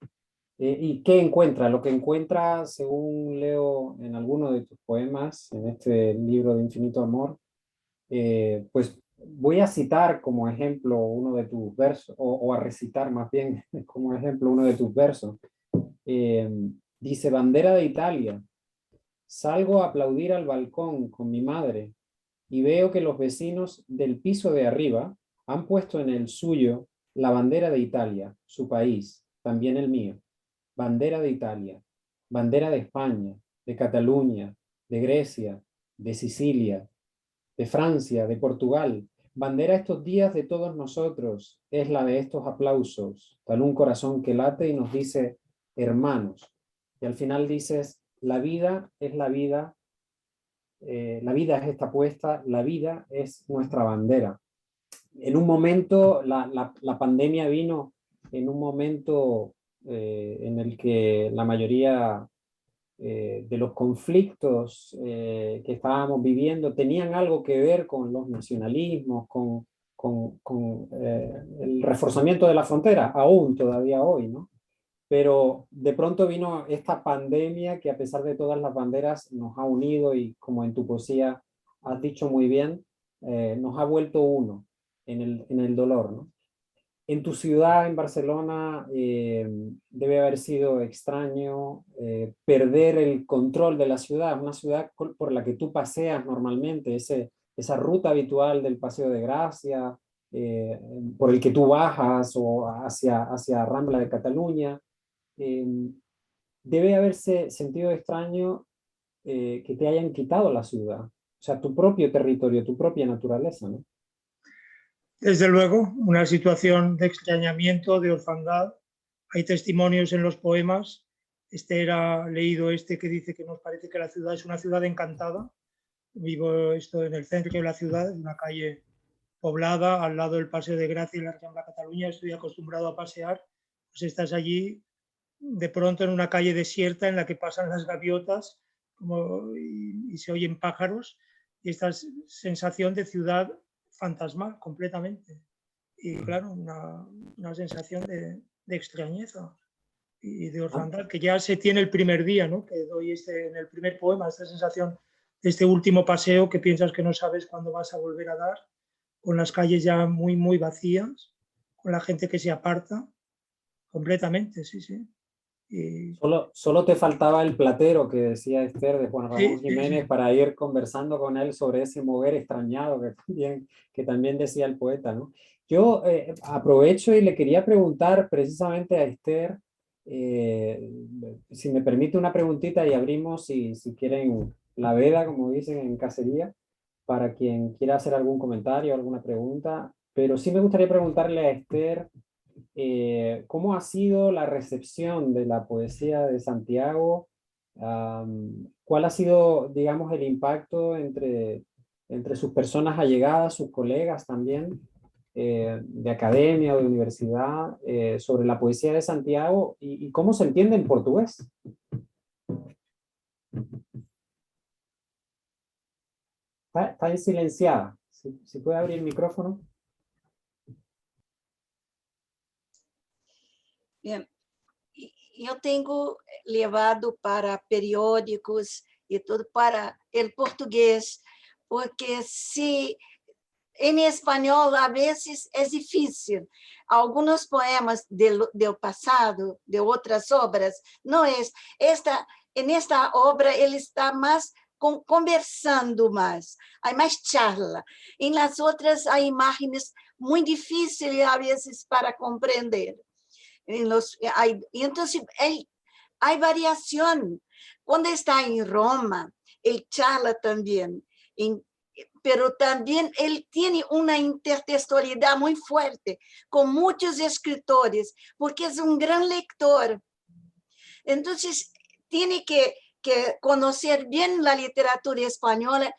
¿Y qué encuentra? Lo que encuentra, según leo en alguno de tus poemas, en este libro de Infinito Amor, pues voy a citar como ejemplo uno de tus versos, o a recitar más bien como ejemplo uno de tus versos. Dice, bandera de Italia, salgo a aplaudir al balcón con mi madre y veo que los vecinos del piso de arriba han puesto en el suyo la bandera de Italia, su país, también el mío. Bandera de Italia, bandera de España, de Cataluña, de Grecia, de Sicilia, de Francia, de Portugal. Bandera estos días de todos nosotros, es la de estos aplausos, tal un corazón que late y nos dice, hermanos. Y al final dices, la vida es la vida es esta apuesta, la vida es nuestra bandera. En un momento, la pandemia vino en un momento en el que la mayoría de los conflictos que estábamos viviendo tenían algo que ver con los nacionalismos, con el reforzamiento de la frontera, aún todavía hoy, ¿no? Pero de pronto vino esta pandemia que a pesar de todas las banderas nos ha unido y como en tu poesía has dicho muy bien, nos ha vuelto uno en el dolor, ¿no? En tu ciudad, en Barcelona, debe haber sido extraño perder el control de la ciudad, una ciudad por la que tú paseas normalmente, esa ruta habitual del Paseo de Gracia, por el que tú bajas o hacia Rambla de Cataluña. Debe haberse sentido extraño que te hayan quitado la ciudad, o sea, tu propio territorio, tu propia naturaleza, ¿no? Desde luego, una situación de extrañamiento, de orfandad. Hay testimonios en los poemas. Esther ha leído que dice que nos parece que la ciudad es una ciudad encantada. Vivo en el centro de la ciudad, en una calle poblada, al lado del Paseo de Gracia y la Rambla Cataluña. Estoy acostumbrado a pasear. Pues estás allí, de pronto en una calle desierta en la que pasan las gaviotas y se oyen pájaros. Y esta sensación de ciudad fantasmal completamente. Y claro, una sensación de extrañeza y de orfandad que ya se tiene el primer día, ¿no? Que doy en el primer poema, esta sensación este último paseo que piensas que no sabes cuándo vas a volver a dar, con las calles ya muy, muy vacías, con la gente que se aparta completamente, sí, sí. Y, Solo te faltaba el platero que decía Esther de Juan sí, Ramón sí, Jiménez sí. para ir conversando con él sobre ese mover extrañado que también decía el poeta, ¿no? Yo aprovecho y le quería preguntar precisamente a Esther, eh, si me permite una preguntita y abrimos, si quieren, la veda, como dicen en cacería, para quien quiera hacer algún comentario, alguna pregunta. Pero sí me gustaría preguntarle a Esther, ¿cómo ha sido la recepción de la poesía de Santiago? ¿Cuál ha sido, digamos, el impacto entre sus personas allegadas, sus colegas también, de academia o de universidad, sobre la poesía de Santiago y cómo se entiende en portugués? Está ahí silenciada. Si puede abrir el micrófono. Bien. Eu tenho levado para periódicos e tudo para o português, porque se em espanhol a vezes é difícil. Alguns poemas do passado, de outras obras, não é. Nesta obra ele está mais conversando mais, há mais charla. Em las outras há imagens muito difíceis a vezes para compreender. Entonces hay variación. Cuando está en Roma, él charla también, pero también él tiene una intertextualidad muy fuerte con muchos escritores, porque es un gran lector. Entonces, tiene que conocer bien la literatura española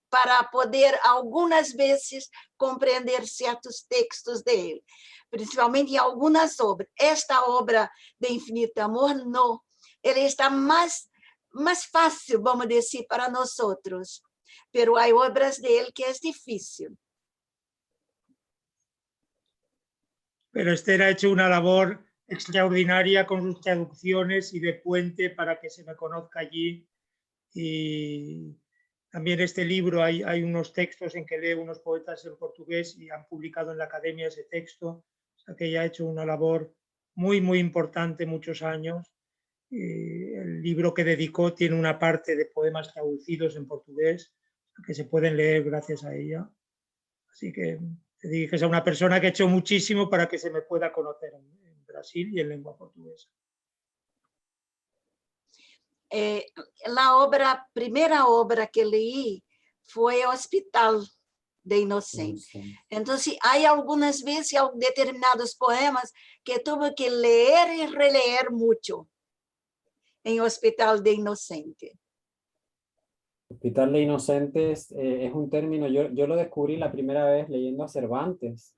para poder algunas veces comprender ciertos textos de él, principalmente en algunas obras. Esta obra de Infinito Amor, no. Él está más fácil, vamos a decir, para nosotros, pero hay obras de él que es difícil. Pero Esther ha hecho una labor extraordinaria con sus traducciones y de puente para que se me conozca allí. Y también este libro, hay unos textos en que lee unos poetas en portugués y han publicado en la academia ese texto. O sea que ella ha hecho una labor muy, muy importante muchos años. El libro que dedicó tiene una parte de poemas traducidos en portugués que se pueden leer gracias a ella. Así que te diriges a una persona que ha hecho muchísimo para que se me pueda conocer en Brasil y en lengua portuguesa. La primera obra que leí fue Hospital de Inocente. Entonces, hay algunas veces determinados poemas que tuve que leer y releer mucho en Hospital de Inocente. Hospital de Inocentes es un término, yo lo descubrí la primera vez leyendo a Cervantes,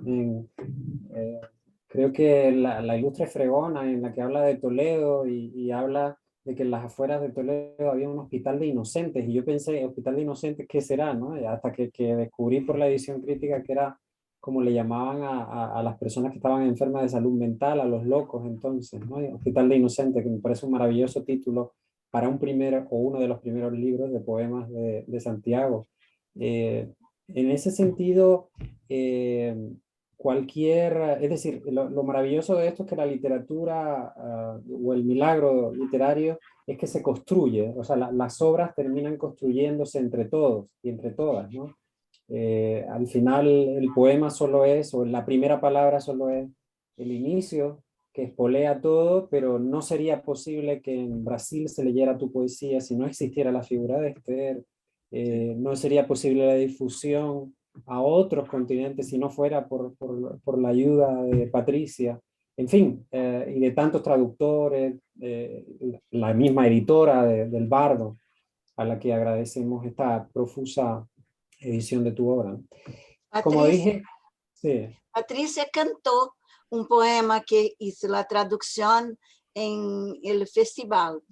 creo que la Ilustre Fregona, en la que habla de Toledo y habla de que en las afueras de Toledo había un hospital de inocentes, y yo pensé, hospital de inocentes, ¿qué será? ¿No? Hasta que descubrí por la edición crítica que era como le llamaban a las personas que estaban enfermas de salud mental, a los locos entonces, ¿no? Hospital de Inocentes, que me parece un maravilloso título para uno de los primeros libros de poemas de Santiago. En ese sentido, es decir, lo maravilloso de esto es que la literatura o el milagro literario es que se construye, o sea, las obras terminan construyéndose entre todos y entre todas, ¿no? Al final el poema solo es, o la primera palabra solo es el inicio, que espolea todo, pero no sería posible que en Brasil se leyera tu poesía si no existiera la figura de Esther, no sería posible la difusión a otros continentes si no fuera por la ayuda de Patricia, en fin, y de tantos traductores, la misma editora del Bardo, a la que agradecemos esta profusa edición de tu obra. Como dije, sí. Patricia cantó un poema que hizo la traducción en el festival,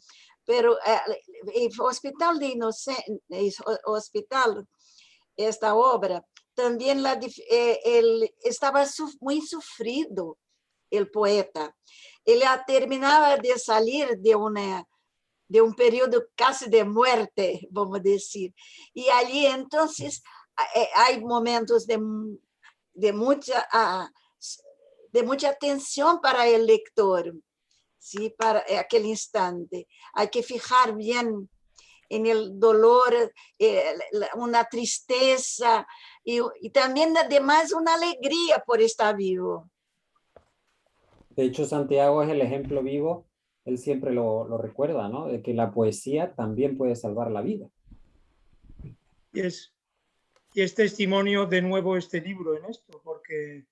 pero el Hospital de Inocentes, esta obra, también él estaba muy sufrido, el poeta. Él terminaba de salir de de un periodo casi de muerte, vamos a decir. Y allí entonces hay momentos de mucha, de mucha tensión para el lector, ¿sí? Para aquel instante. Hay que fijar bien en el dolor, una tristeza y también además una alegría por estar vivo. De hecho, Santiago es el ejemplo vivo, él siempre lo recuerda, ¿no? De que la poesía también puede salvar la vida. Y es testimonio de nuevo este libro en esto, porque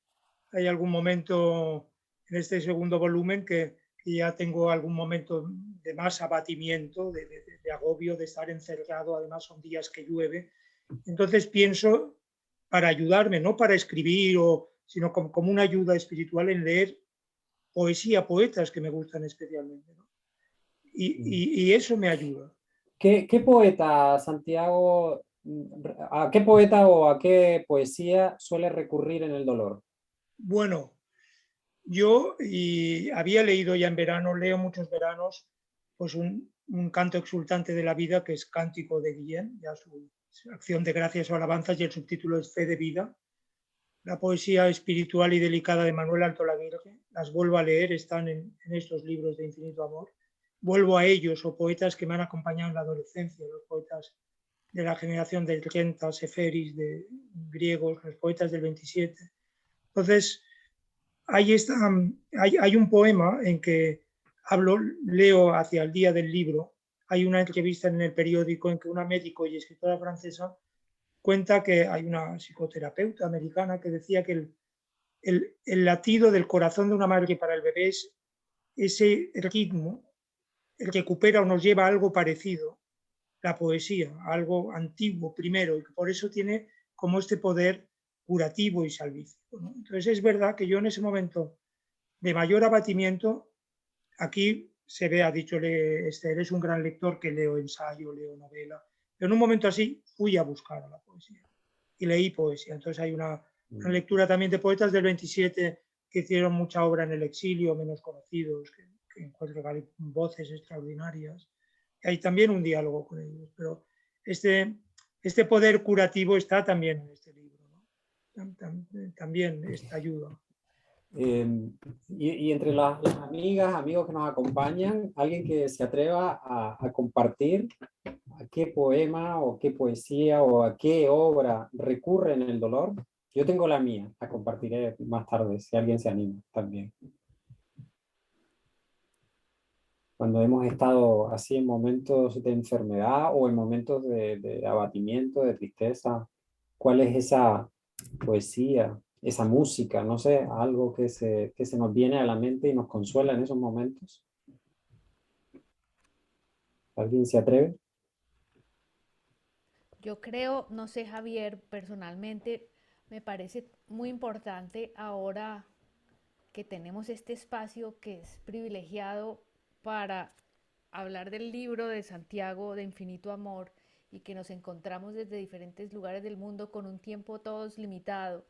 hay algún momento en este segundo volumen que ya tengo algún momento de más abatimiento, de agobio, de estar encerrado, además son días que llueve. Entonces pienso, para ayudarme, no para escribir, sino como una ayuda espiritual en leer poesía, poetas que me gustan especialmente, ¿no? Y eso me ayuda. ¿Qué poeta, Santiago, a qué poeta o a qué poesía suele recurrir en el dolor? Bueno, yo había leído ya en verano, leo muchos veranos, pues un canto exultante de la vida que es Cántico de Guillén, ya su acción de gracias o alabanzas, y el subtítulo es Fe de vida. La poesía espiritual y delicada de Manuel Alto Laguirre, las vuelvo a leer, están en estos libros de Infinito Amor. Vuelvo a ellos, o poetas que me han acompañado en la adolescencia, los poetas de la generación del 30, Seferis, de griegos, los poetas del 27. Entonces, hay un poema en que leo hacia el día del libro, hay una entrevista en el periódico en que una médico y escritora francesa cuenta que hay una psicoterapeuta americana que decía que el latido del corazón de una madre para el bebé es ese ritmo, recupera o nos lleva a algo parecido, la poesía, algo antiguo primero, y que por eso tiene como este poder curativo y salvífico, ¿no? Entonces es verdad que yo en ese momento de mayor abatimiento, aquí se ve, ha dicho Esther, es un gran lector que leo ensayo, leo novela, pero en un momento así fui a buscar a la poesía y leí poesía. Entonces hay una lectura también de poetas del 27 que hicieron mucha obra en el exilio, menos conocidos, que encuentro voces extraordinarias. Y hay también un diálogo con ellos, pero este poder curativo está también en este libro, ¿no? También esta ayuda. Y entre las amigas, amigos que nos acompañan, alguien que se atreva a compartir a qué poema o qué poesía o a qué obra recurre en el dolor. Yo tengo la mía, la compartiré más tarde, si alguien se anima también. Cuando hemos estado así en momentos de enfermedad o en momentos de abatimiento, de tristeza, ¿cuál es esa poesía, esa música, no sé, algo que se nos viene a la mente y nos consuela en esos momentos? ¿Alguien se atreve? Yo creo, no sé, Javier, personalmente me parece muy importante ahora que tenemos este espacio que es privilegiado para hablar del libro de Santiago de Infinito Amor y que nos encontramos desde diferentes lugares del mundo con un tiempo todos limitado.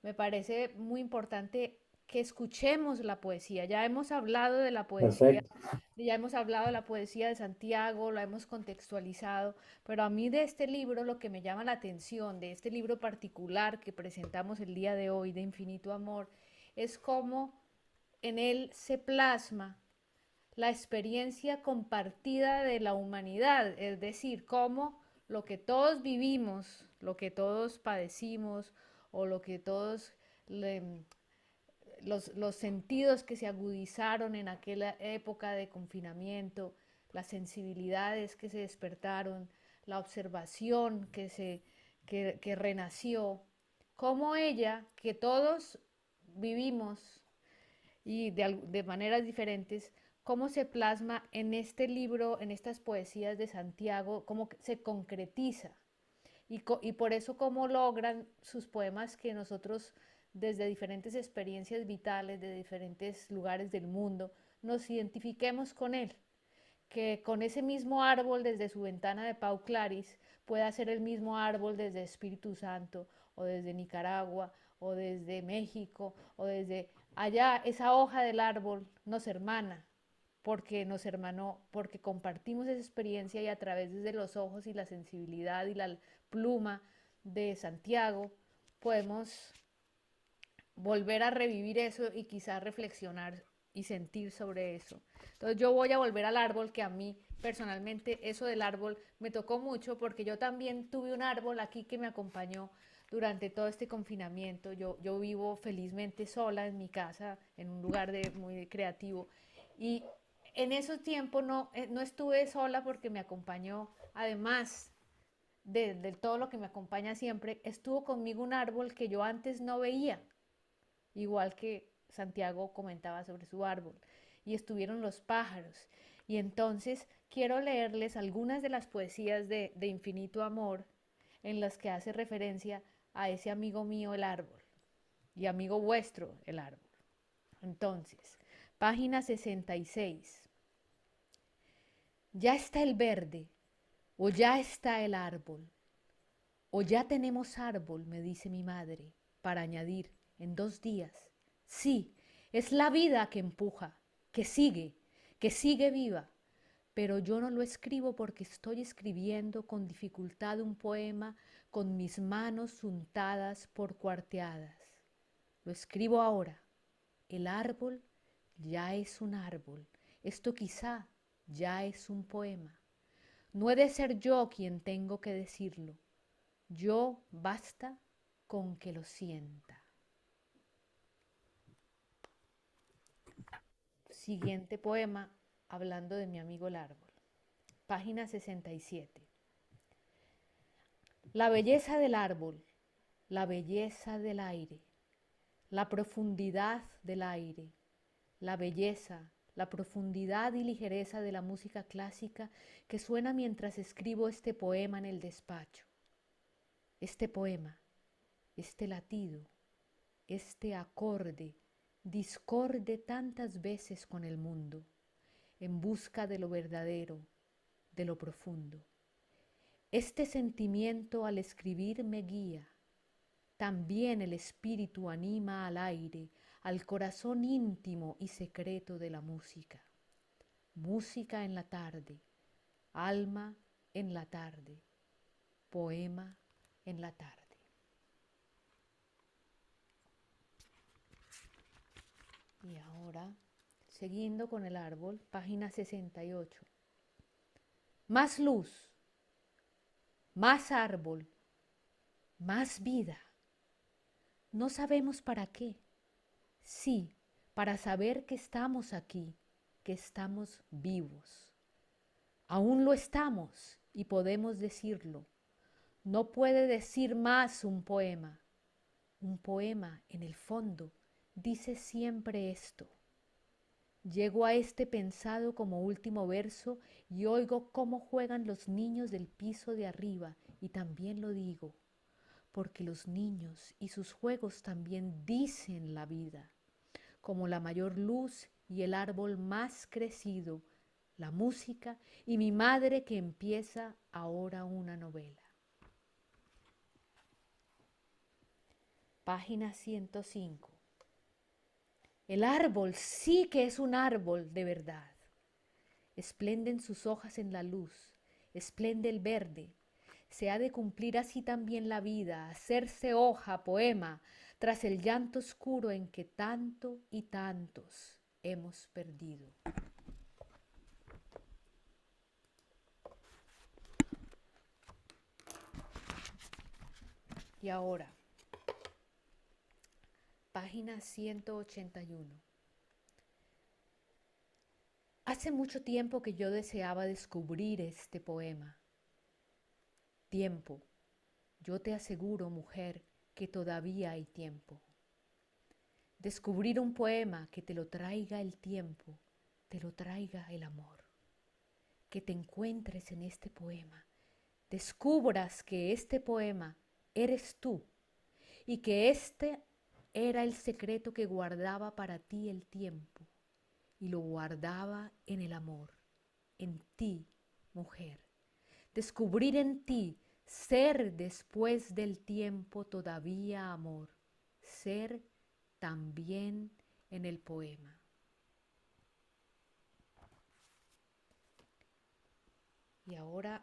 Me parece muy importante que escuchemos la poesía. Ya hemos hablado de la poesía, Perfecto. ya hemos hablado de la poesía de Santiago, la hemos contextualizado, pero a mí de este libro lo que me llama la atención, de este libro particular que presentamos el día de hoy, de Infinito Amor, es cómo en él se plasma la experiencia compartida de la humanidad, es decir, cómo lo que todos vivimos, lo que todos padecimos o lo que todos los sentidos que se agudizaron en aquella época de confinamiento, las sensibilidades que se despertaron, la observación que renació, como ella, que todos vivimos y de maneras diferentes, cómo se plasma en este libro, en estas poesías de Santiago, cómo se concretiza y por eso cómo logran sus poemas que nosotros desde diferentes experiencias vitales, de diferentes lugares del mundo, nos identifiquemos con él, que con ese mismo árbol desde su ventana de Pau Claris pueda ser el mismo árbol desde Espíritu Santo o desde Nicaragua o desde México o desde allá, esa hoja del árbol nos hermana porque nos hermanó, porque compartimos esa experiencia y a través de los ojos y la sensibilidad y la pluma de Santiago podemos volver a revivir eso y quizás reflexionar y sentir sobre eso. Entonces yo voy a volver al árbol, que a mí personalmente eso del árbol me tocó mucho porque yo también tuve un árbol aquí que me acompañó durante todo este confinamiento. Yo vivo felizmente sola en mi casa, en un lugar muy creativo. Y en esos tiempos no estuve sola porque me acompañó, además de todo lo que me acompaña siempre, estuvo conmigo un árbol que yo antes no veía, igual que Santiago comentaba sobre su árbol, y estuvieron los pájaros. Y entonces quiero leerles algunas de las poesías de Infinito Amor en las que hace referencia a ese amigo mío el árbol y amigo vuestro el árbol. Entonces, página 66. Ya está el verde, o ya está el árbol, o ya tenemos árbol, me dice mi madre, para añadir en 2 días. Sí, es la vida que empuja, que sigue viva, pero yo no lo escribo porque estoy escribiendo con dificultad un poema con mis manos untadas por cuarteadas. Lo escribo ahora. El árbol ya es un árbol. Esto quizá ya es un poema. No he de ser yo quien tengo que decirlo. Yo basta con que lo sienta. Siguiente poema, hablando de mi amigo el árbol. Página 67. La belleza del árbol, la belleza del aire, la profundidad del aire, la belleza, la profundidad y ligereza de la música clásica que suena mientras escribo este poema en el despacho. Este poema, este latido, este acorde, discorde tantas veces con el mundo, en busca de lo verdadero, de lo profundo. Este sentimiento al escribir me guía. También el espíritu anima al aire, al corazón íntimo y secreto de la música. Música en la tarde, alma en la tarde, poema en la tarde. Y ahora, siguiendo con el árbol, página 68. Más luz, más árbol, más vida. No sabemos para qué. Sí, para saber que estamos aquí, que estamos vivos. Aún lo estamos y podemos decirlo. No puede decir más un poema. Un poema, en el fondo, dice siempre esto. Llego a este pensado como último verso y oigo cómo juegan los niños del piso de arriba y también lo digo, porque los niños y sus juegos también dicen la vida, como la mayor luz y el árbol más crecido, la música y mi madre que empieza ahora una novela. Página 105. El árbol sí que es un árbol de verdad. Esplenden sus hojas en la luz, esplende el verde. Se ha de cumplir así también la vida, hacerse hoja, poema, tras el llanto oscuro en que tanto y tantos hemos perdido. Y ahora, página 181. Hace mucho tiempo que yo deseaba descubrir este poema. Tiempo. Yo te aseguro, mujer, que todavía hay tiempo. Descubrir un poema que te lo traiga el tiempo, te lo traiga el amor. Que te encuentres en este poema, descubras que este poema eres tú y que este era el secreto que guardaba para ti el tiempo y lo guardaba en el amor, en ti, mujer. Descubrir en ti ser después del tiempo todavía amor, ser también en el poema. Y ahora,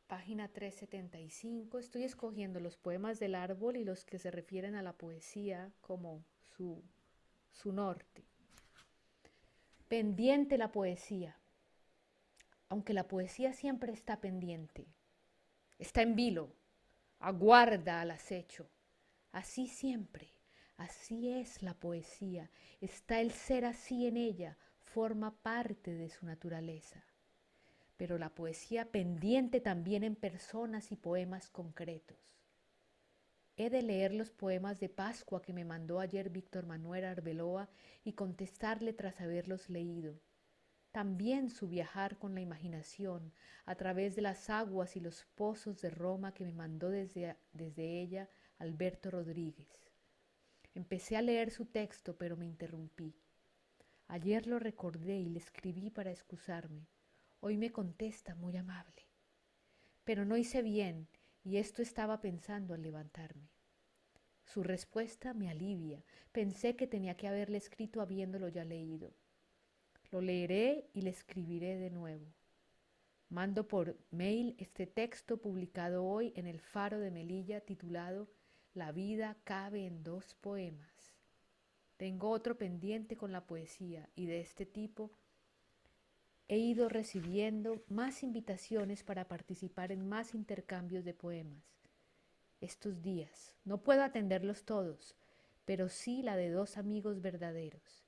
página 375, estoy escogiendo los poemas del árbol y los que se refieren a la poesía como su norte. Pendiente la poesía. Aunque la poesía siempre está pendiente, está en vilo, aguarda al acecho. Así siempre, así es la poesía, está el ser así en ella, forma parte de su naturaleza. Pero la poesía pendiente también en personas y poemas concretos. He de leer los poemas de Pascua que me mandó ayer Víctor Manuel Arbeloa y contestarle tras haberlos leído. También su viajar con la imaginación a través de las aguas y los pozos de Roma que me mandó desde ella Alberto Rodríguez. Empecé a leer su texto, pero me interrumpí. Ayer lo recordé y le escribí para excusarme. Hoy me contesta muy amable. Pero no hice bien y esto estaba pensando al levantarme. Su respuesta me alivia. Pensé que tenía que haberle escrito habiéndolo ya leído. Lo leeré y le escribiré de nuevo. Mando por mail este texto publicado hoy en el Faro de Melilla titulado La vida cabe en 2 poemas. Tengo otro pendiente con la poesía y de este tipo he ido recibiendo más invitaciones para participar en más intercambios de poemas. Estos días no puedo atenderlos todos, pero sí la de 2 amigos verdaderos,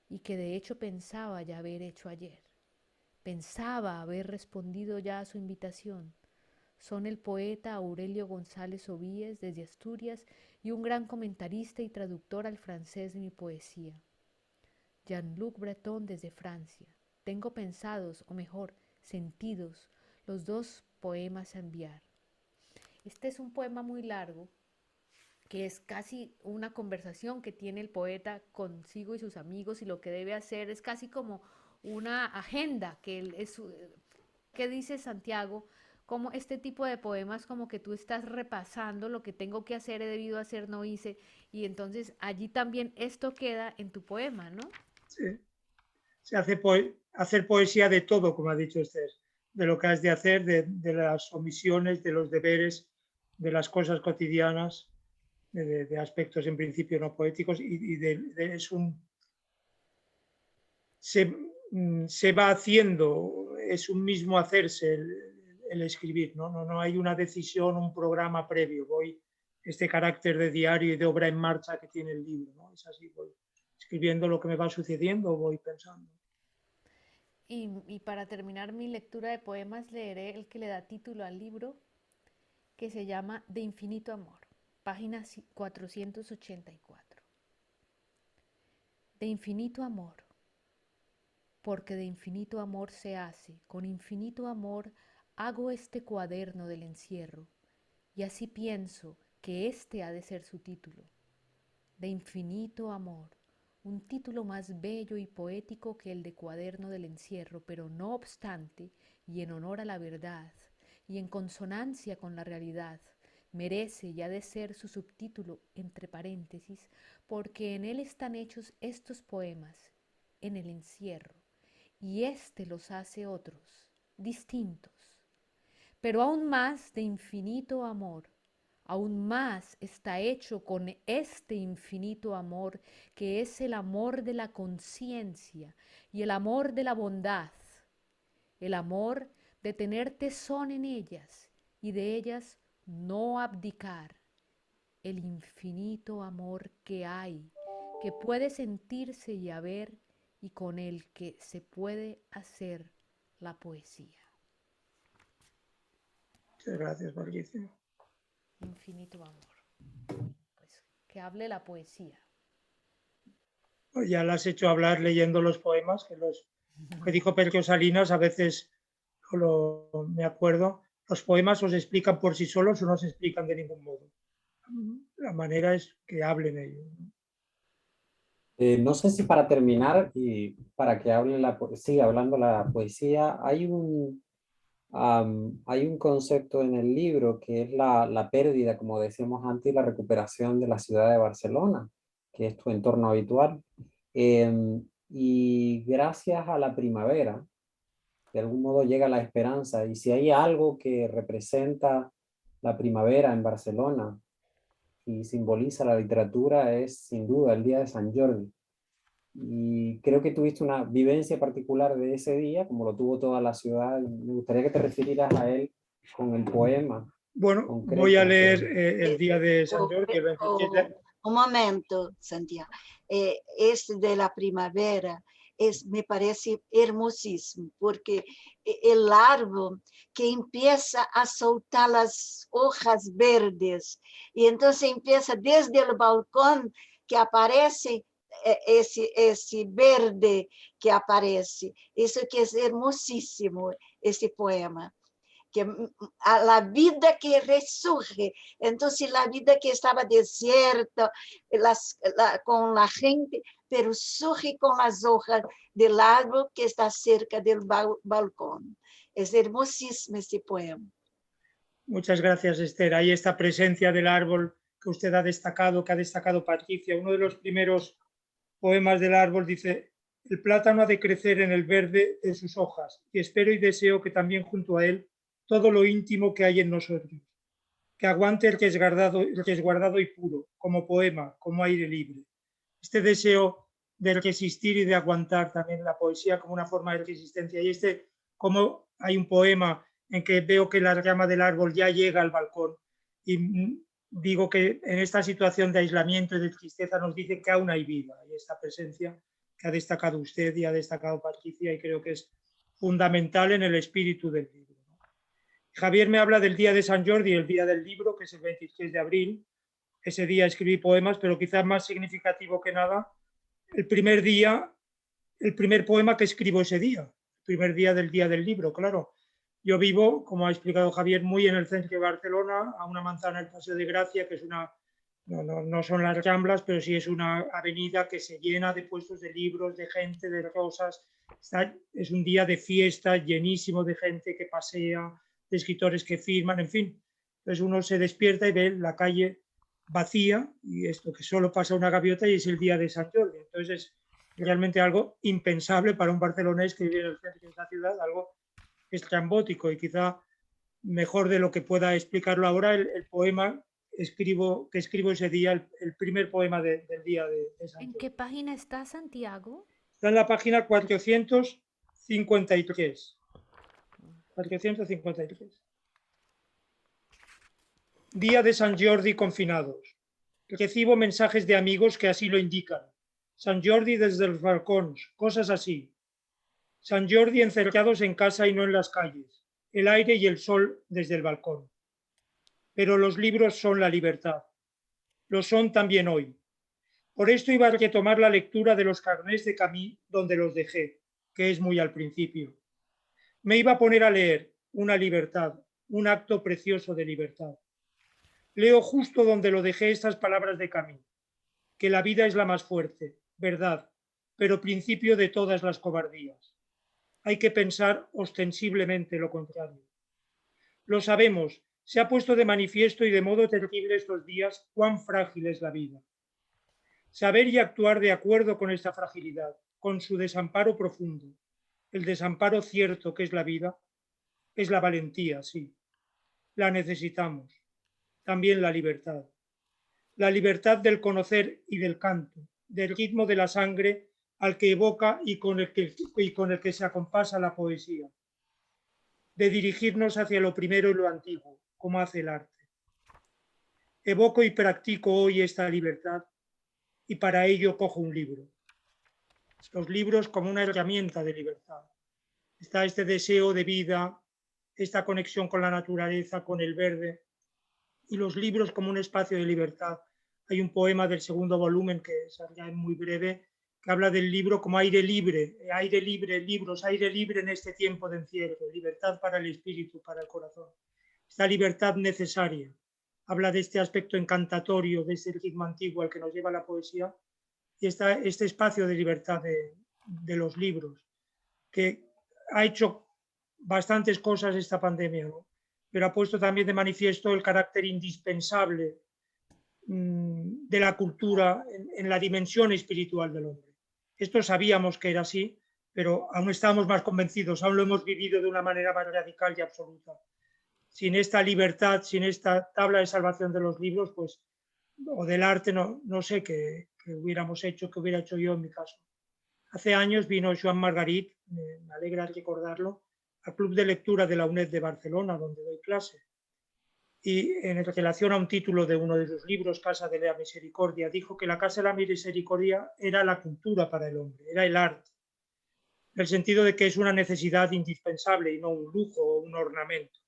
y que de hecho pensaba ya haber hecho ayer. Pensaba haber respondido ya a su invitación. Son el poeta Aurelio González Obíes desde Asturias y un gran comentarista y traductor al francés de mi poesía. Jean-Luc Breton desde Francia. Tengo pensados, o mejor, sentidos, los 2 poemas a enviar. Este es un poema muy largo, que es casi una conversación que tiene el poeta consigo y sus amigos, y lo que debe hacer es casi como una agenda que dice Santiago, como este tipo de poemas como que tú estás repasando lo que tengo que hacer, he debido hacer, no hice, y entonces allí también esto queda en tu poema, ¿no? Sí. Se hace hacer poesía de todo, como ha dicho Esther, de lo que has de hacer, de las omisiones, de los deberes, de las cosas cotidianas, de aspectos en principio no poéticos, se va haciendo, es un mismo hacerse el escribir, ¿no? Hay una decisión, un programa previo, este carácter de diario y de obra en marcha que tiene el libro, ¿no? Es así, voy escribiendo lo que me va sucediendo, voy pensando. Y para terminar mi lectura de poemas leeré el que le da título al libro, que se llama De infinito amor, página 484. De infinito amor, porque de infinito amor se hace, con infinito amor hago este cuaderno del encierro, y así pienso que este ha de ser su título. De infinito amor, un título más bello y poético que el de cuaderno del encierro, pero no obstante, y en honor a la verdad, y en consonancia con la realidad, merece y ha de ser su subtítulo entre paréntesis, porque en él están hechos estos poemas, en el encierro, y éste los hace otros, distintos, pero aún más de infinito amor. Aún más está hecho con este infinito amor, que es el amor de la conciencia y el amor de la bondad, el amor de tener tesón en ellas y de ellas no abdicar, el infinito amor que hay, que puede sentirse y haber, y con el que se puede hacer la poesía. Muchas gracias, Patricia. Infinito amor. Pues, que hable la poesía. Pues ya la has hecho hablar leyendo los poemas, que dijo Perkio Salinas, a veces me acuerdo, los poemas os explican por sí solos o no se explican de ningún modo. La manera es que hablen ellos. No sé si para terminar y para que hable siga hablando la poesía, hay un concepto en el libro que es la pérdida, como decíamos antes, y la recuperación de la ciudad de Barcelona, que es tu entorno habitual. Y gracias a la primavera, de algún modo llega la esperanza. Y si hay algo que representa la primavera en Barcelona y simboliza la literatura, es sin duda el día de San Jordi. Y creo que tuviste una vivencia particular de ese día, como lo tuvo toda la ciudad. Me gustaría que te refirieras a él con el poema Bueno, concreto. voy a leer el día de San O- Jordi, el 27 de... Un momento, Santiago. Este de la primavera me parece hermosísimo, porque el árbol que empieza a soltar las hojas verdes, y entonces empieza desde el balcón que aparece ese verde que aparece. Eso que es hermosísimo, ese poema. Que a la vida que resurge. Entonces la vida que estaba desierta con la gente, pero surge con las hojas del árbol que está cerca del balcón. Es hermosísimo este poema. Muchas gracias, Esther. Ahí esta presencia del árbol que usted ha destacado, que ha destacado Patricia. Uno de los primeros poemas del árbol dice: el plátano ha de crecer en el verde de sus hojas, y espero y deseo que también junto a él todo lo íntimo que hay en nosotros, que aguante el resguardado y puro, como poema, como aire libre. Este deseo de resistir y de aguantar también la poesía como una forma de resistencia. Y como hay un poema en que veo que la rama del árbol ya llega al balcón, y digo que en esta situación de aislamiento y de tristeza nos dice que aún hay vida, y esta presencia que ha destacado usted y ha destacado Patricia, y creo que es fundamental en el espíritu del libro. Javier me habla del día de San Jordi, el día del libro, que es el 23 de abril. Ese día escribí poemas, pero quizás más significativo que nada, el primer poema que escribo ese día, el primer día del libro, claro. Yo vivo, como ha explicado Javier, muy en el centro de Barcelona, a una manzana del Paseo de Gracia, que es no son las Ramblas, pero sí es una avenida que se llena de puestos de libros, de gente, de rosas. Es un día de fiesta, llenísimo de gente que pasea, de escritores que firman, en fin. Entonces uno se despierta y ve la calle vacía, y esto que solo pasa una gaviota, y es el día de San Jordi. Entonces es realmente algo impensable para un barcelonés que vive en el centro de esta ciudad, algo estrambótico, y quizá mejor de lo que pueda explicarlo ahora el poema que escribo ese día, el primer poema del día de San ¿En Jordi. qué página está, Santiago? Está en la página 453. 453. Día de San Jordi confinados. Recibo mensajes de amigos que así lo indican. San Jordi desde los balcones, cosas así. San Jordi encerrados en casa y no en las calles. El aire y el sol desde el balcón. Pero los libros son la libertad. Lo son también hoy. Por esto iba a retomar la lectura de los carnés de Camus donde los dejé, que es muy al principio. Me iba a poner a leer una libertad, un acto precioso de libertad. Leo justo donde lo dejé estas palabras de Camus, que la vida es la más fuerte, verdad, pero principio de todas las cobardías. Hay que pensar ostensiblemente lo contrario. Lo sabemos, se ha puesto de manifiesto y de modo terrible estos días cuán frágil es la vida. Saber y actuar de acuerdo con esta fragilidad, con su desamparo profundo, el desamparo cierto que es la vida, es la valentía, sí. La necesitamos. También la libertad. La libertad del conocer y del canto, del ritmo de la sangre al que evoca y con el que se acompasa la poesía. De dirigirnos hacia lo primero y lo antiguo, como hace el arte. Evoco y practico hoy esta libertad, y para ello cojo un libro. Los libros como una herramienta de libertad. Está este deseo de vida, esta conexión con la naturaleza, con el verde, y los libros como un espacio de libertad. Hay un poema del segundo volumen, que es muy breve, que habla del libro como aire libre, libros, aire libre en este tiempo de encierro, libertad para el espíritu, para el corazón. Esta libertad necesaria. Habla de este aspecto encantatorio, de este ritmo antiguo al que nos lleva la poesía, y este espacio de libertad de los libros, que ha hecho bastantes cosas esta pandemia, ¿no? Pero ha puesto también de manifiesto el carácter indispensable de la cultura en la dimensión espiritual del hombre. Esto sabíamos que era así, pero aún estamos más convencidos, aún lo hemos vivido de una manera más radical y absoluta. Sin esta libertad, sin esta tabla de salvación de los libros, pues, o del arte, no sé qué hubiéramos hecho, qué hubiera hecho yo en mi caso. Hace años vino Joan Margarit, me alegra recordarlo, al Club de Lectura de la UNED de Barcelona, donde doy clase. Y en relación a un título de uno de sus libros, Casa de la Misericordia, dijo que la Casa de la Misericordia era la cultura para el hombre, era el arte, en el sentido de que es una necesidad indispensable y no un lujo o un ornamento,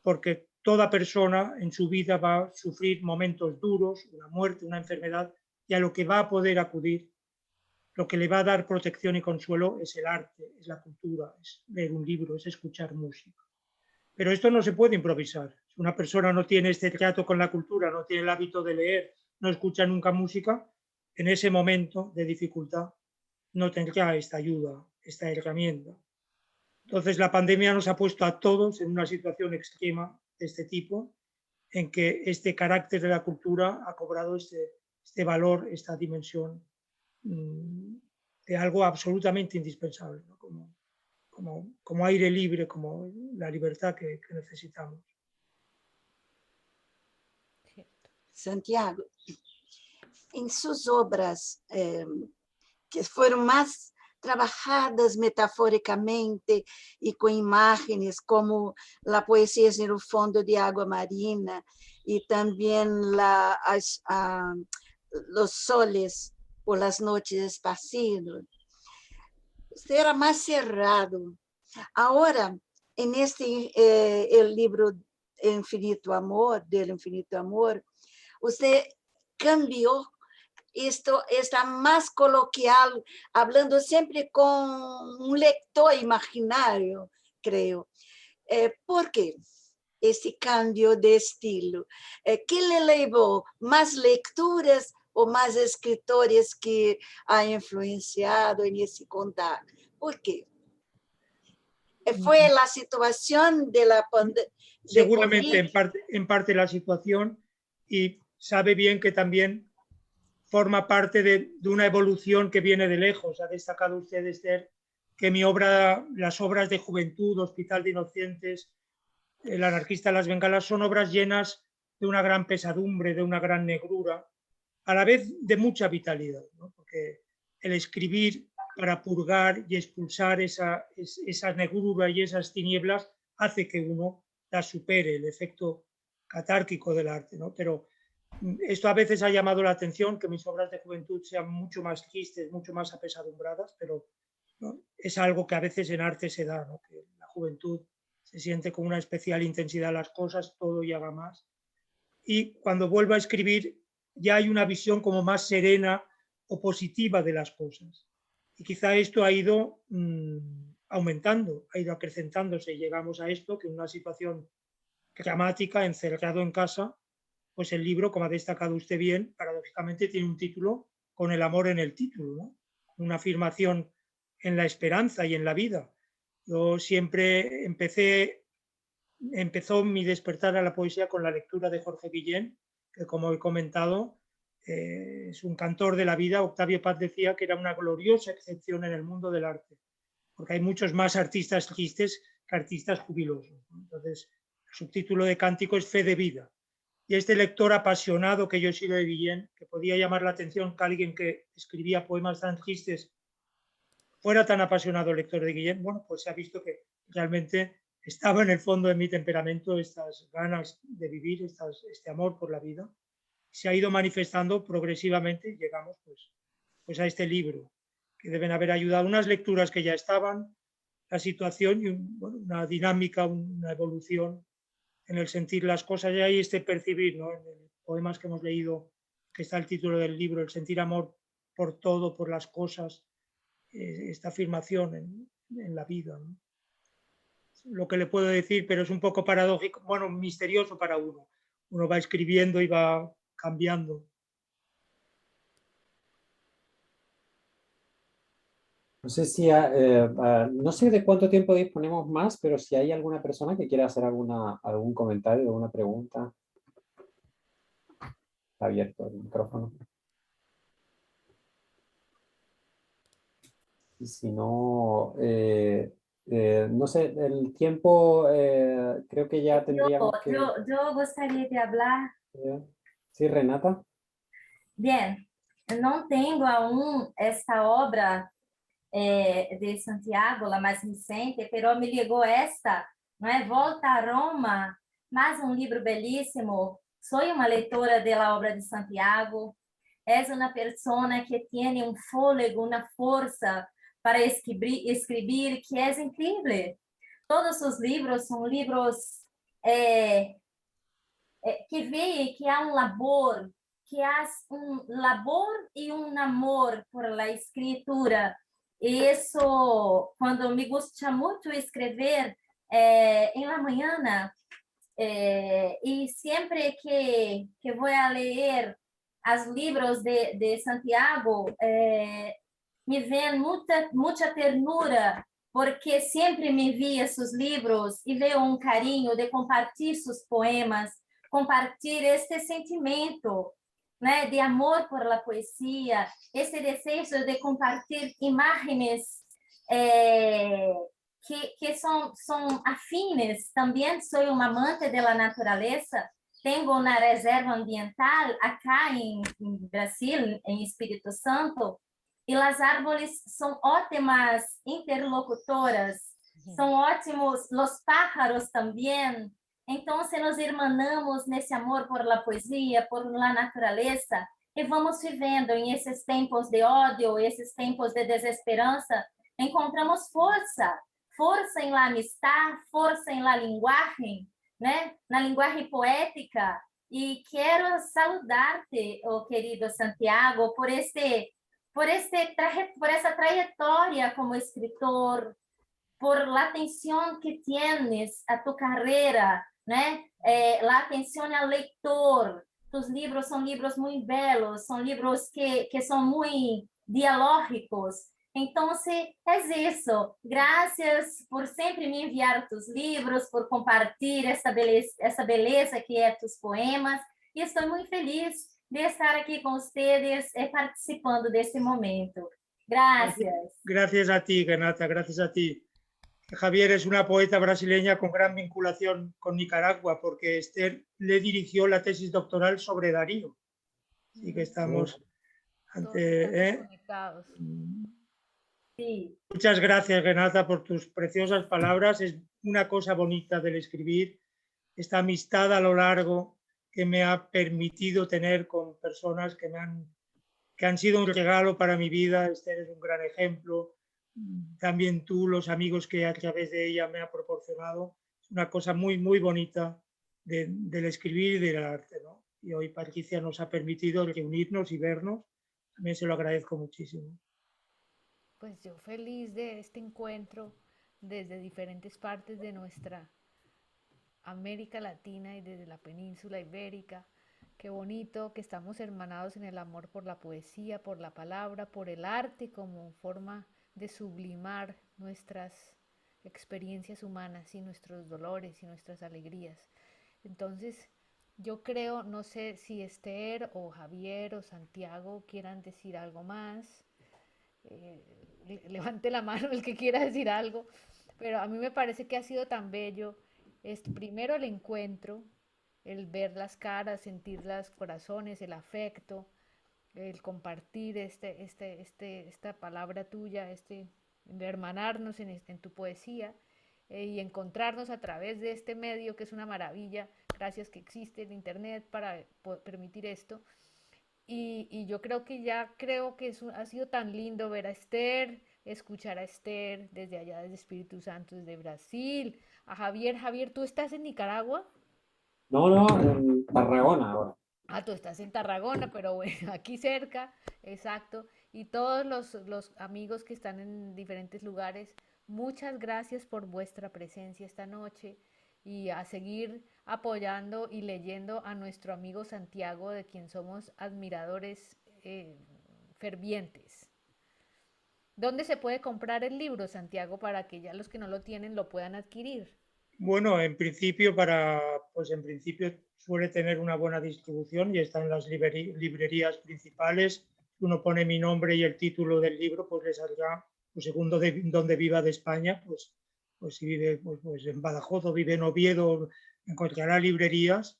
porque toda persona en su vida va a sufrir momentos duros, una muerte, una enfermedad, y a lo que va a poder acudir, lo que le va a dar protección y consuelo es el arte, es la cultura, es leer un libro, es escuchar música. Pero esto no se puede improvisar. Si una persona no tiene este trato con la cultura, no tiene el hábito de leer, no escucha nunca música, en ese momento de dificultad no tendrá esta ayuda, esta herramienta. Entonces la pandemia nos ha puesto a todos en una situación extrema de este tipo, en que este carácter de la cultura ha cobrado este valor, esta dimensión de algo absolutamente indispensable, ¿no? Como aire libre, como la libertad que necesitamos. Santiago, em suas obras que foram mais trabalhadas metaforicamente e com imagens, como a poesia no fundo de água marina e também os soles por las noches esparcidos. Usted era más cerrado. Ahora, en el libro Infinito Amor, del Infinito Amor, usted cambió. Esto está más coloquial, hablando siempre con un lector imaginario, creo. ¿Por qué este cambio de estilo? ¿Qué le llevó? ¿Más lecturas o más escritores que ha influenciado en ese contar? ¿Por qué? ¿Fue la situación de la pandemia? Seguramente en parte la situación, y sabe bien que también forma parte de una evolución que viene de lejos. Ha destacado usted, Esther, que mi obra, las obras de Juventud, Hospital de Inocentes, El anarquista de las bengalas, son obras llenas de una gran pesadumbre, de una gran negrura, a la vez de mucha vitalidad, ¿no? Porque el escribir para purgar y expulsar esa negrura y esas tinieblas hace que uno la supere, el efecto catárquico del arte, ¿no? Pero esto a veces ha llamado la atención, que mis obras de juventud sean mucho más tristes, mucho más apesadumbradas, pero ¿no? Es algo que a veces en arte se da, ¿no? Que la juventud se siente con una especial intensidad las cosas, todo y haga más. Y cuando vuelvo a escribir ya hay una visión como más serena o positiva de las cosas. Y quizá esto ha ido aumentando, ha ido acrecentándose y llegamos a esto, que en una situación dramática, encerrado en casa, pues el libro, como ha destacado usted bien, paradójicamente tiene un título con el amor en el título, ¿no? Una afirmación en la esperanza y en la vida. Yo siempre empezó mi despertar a la poesía con la lectura de Jorge Guillén, que como he comentado, es un cantor de la vida. Octavio Paz decía que era una gloriosa excepción en el mundo del arte, porque hay muchos más artistas tristes que artistas jubilosos, ¿no? Entonces, el subtítulo de Cántico es Fe de Vida. Y este lector apasionado que yo he sido de Guillén, que podía llamar la atención que alguien que escribía poemas tan tristes fuera tan apasionado lector de Guillén, bueno, pues se ha visto que realmente estaba en el fondo de mi temperamento estas ganas de vivir, este amor por la vida. Se ha ido manifestando progresivamente y llegamos pues a este libro, que deben haber ayudado unas lecturas que ya estaban, la situación y una dinámica, una evolución en el sentir las cosas. Y ahí este percibir, ¿no? En los poemas que hemos leído, que está el título del libro, el sentir amor por todo, por las cosas, esta afirmación en la vida, ¿no? Lo que le puedo decir, pero es un poco paradójico, bueno, misterioso para uno. Uno va escribiendo y va cambiando. No sé si, no sé de cuánto tiempo disponemos más, pero si hay alguna persona que quiera hacer algún comentario, alguna pregunta. Está abierto el micrófono. Si no, no sé, el tiempo creo que ya tendríamos que... Yo gostaria de hablar. Sí, Renata. Bien, não tenho aún esta obra de Santiago, la mais recente, pero me ligou esta, não é? Volta a Roma, mais um livro belíssimo. Sou uma leitora da obra de Santiago. És uma pessoa que tem um fôlego, uma força para escrever que é incrível. Todos os livros são livros que veem que há um labor, que há um labor e um amor por la escritura. E isso, quando me gusta muito escrever em la manhã, e sempre que vou a ler os livros de Santiago, me vem muita ternura, porque sempre me envia seus livros e vejo um carinho de compartilhar seus poemas, compartilhar este sentimento, né, de amor por la poesia, esse desejo de compartilhar imagens que são afines. Também sou uma amante da natureza. Tenho uma reserva ambiental acá em Brasil, em Espírito Santo, e as árvores são ótimas interlocutoras, são ótimos, os pájaros também. Então, nos irmanamos nesse amor por la poesia, por la natureza, e vamos vivendo em esses tempos de ódio, esses tempos de desesperança, encontramos força em la amistad, força em la linguagem, né? Na linguagem poética. E quero saludar-te, oh querido Santiago, por essa trajetória como escritor, por la atención que tienes a tu carreira, né? La atención al lector. Tus libros são livros muito belos, são livros que são muito dialógicos. Então, é isso. Graças por sempre me enviar tus livros, por compartilhar essa beleza que é tus poemas. E estou muito feliz de estar aqui com vocês participando desse momento. Gracias. Gracias a ti, Renata, gracias a ti. Javier es una poeta brasileña con gran vinculación con Nicaragua, porque Esther le dirigió la tesis doctoral sobre Darío. Así que estamos ante... conectados. Sí. Muchas gracias, Renata, por tus preciosas palabras. Es una cosa bonita del escribir, esta amistad a lo largo que me ha permitido tener con personas que han sido un regalo para mi vida. Esther es un gran ejemplo. También tú, los amigos que a través de ella me ha proporcionado. Es una cosa muy, muy bonita del escribir y del arte, ¿no? Y hoy Patricia nos ha permitido reunirnos y vernos. También se lo agradezco muchísimo. Pues yo feliz de este encuentro desde diferentes partes de nuestra América Latina y desde la península ibérica. Qué bonito que estamos hermanados en el amor por la poesía, por la palabra, por el arte como forma de sublimar nuestras experiencias humanas y nuestros dolores y nuestras alegrías. Entonces, yo creo, no sé si Esther o Javier o Santiago quieran decir algo más. Levante la mano el que quiera decir algo, pero a mí me parece que ha sido tan bello primero el encuentro, el ver las caras, sentir los corazones, el afecto, el compartir esta palabra tuya, de hermanarnos en tu poesía y encontrarnos a través de este medio que es una maravilla, gracias que existe el internet para permitir esto. Y yo creo que ha sido tan lindo ver a Esther, escuchar a Esther desde allá, desde Espíritu Santo, desde Brasil, a Javier. Javier, ¿tú estás en Nicaragua? No, en Tarragona ahora. Ah, tú estás en Tarragona, pero bueno, aquí cerca, exacto. Y todos los amigos que están en diferentes lugares, muchas gracias por vuestra presencia esta noche y a seguir apoyando y leyendo a nuestro amigo Santiago, de quien somos admiradores fervientes. ¿Dónde se puede comprar el libro, Santiago, para que ya los que no lo tienen lo puedan adquirir? Bueno, en principio suele tener una buena distribución y está en las librerías principales. Si uno pone mi nombre y el título del libro, pues le saldrá pues según donde viva de España, pues si vive pues en Badajoz o vive en Oviedo, encontrará librerías.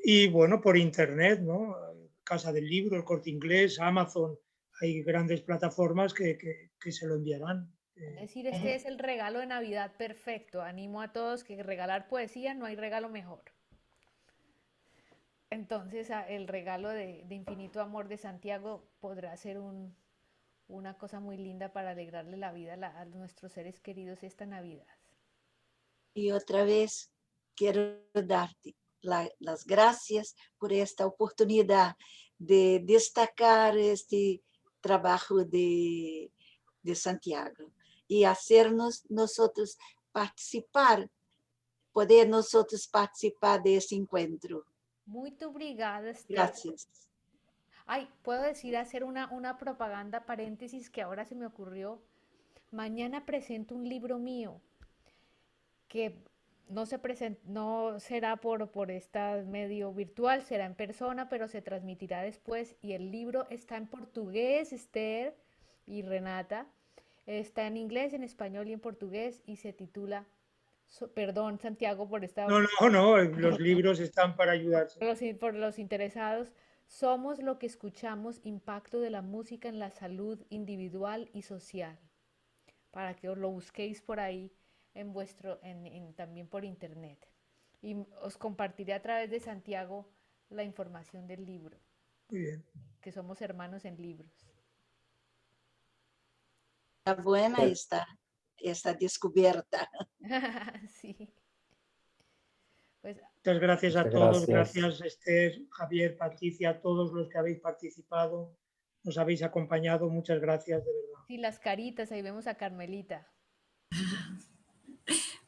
Y bueno, por internet, ¿no? Casa del Libro, El Corte Inglés, Amazon, hay grandes plataformas que se lo enviarán. Es decir, este es el regalo de Navidad perfecto. Animo a todos que regalar poesía no hay regalo mejor. Entonces, el regalo de infinito amor de Santiago podrá ser una cosa muy linda para alegrarle la vida a nuestros seres queridos esta Navidad. Y otra vez quiero darte las gracias por esta oportunidad de destacar este trabajo de Santiago y hacernos nosotros participar, poder nosotros participar de ese encuentro. Muito obrigada, Esther. Gracias. Ay, puedo decir, hacer una propaganda paréntesis que ahora se me ocurrió. Mañana presento un libro mío que no será por esta medio virtual, será en persona, pero se transmitirá después. Y el libro está en portugués, Esther y Renata. Está en inglés, en español y en portugués y se titula, perdón, Santiago, por esta... No, los libros están para ayudarse. Por los interesados, somos lo que escuchamos, impacto de la música en la salud individual y social. Para que os lo busquéis por ahí también por internet. Y os compartiré a través de Santiago la información del libro. Muy bien. Que somos hermanos en libros. Está buena esta descubierta. Sí. Pues, muchas gracias a Muchas todos, gracias. gracias Esther, Javier, Patricia, a todos los que habéis participado, nos habéis acompañado, muchas gracias de verdad. sí, las caritas, ahí vemos a Carmelita.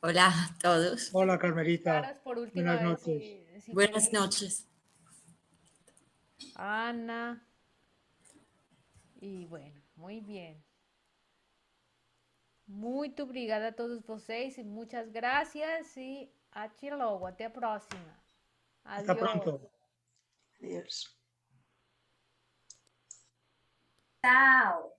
Hola a todos. Hola Carmelita, Caras por última buenas vez, noches. si Buenas queréis. noches. Ana. E bueno, muy bien. Muito obrigada a todos vocês e muitas gracias e até logo, até a próxima. Hasta Adiós. pronto. Adiós. Tchau.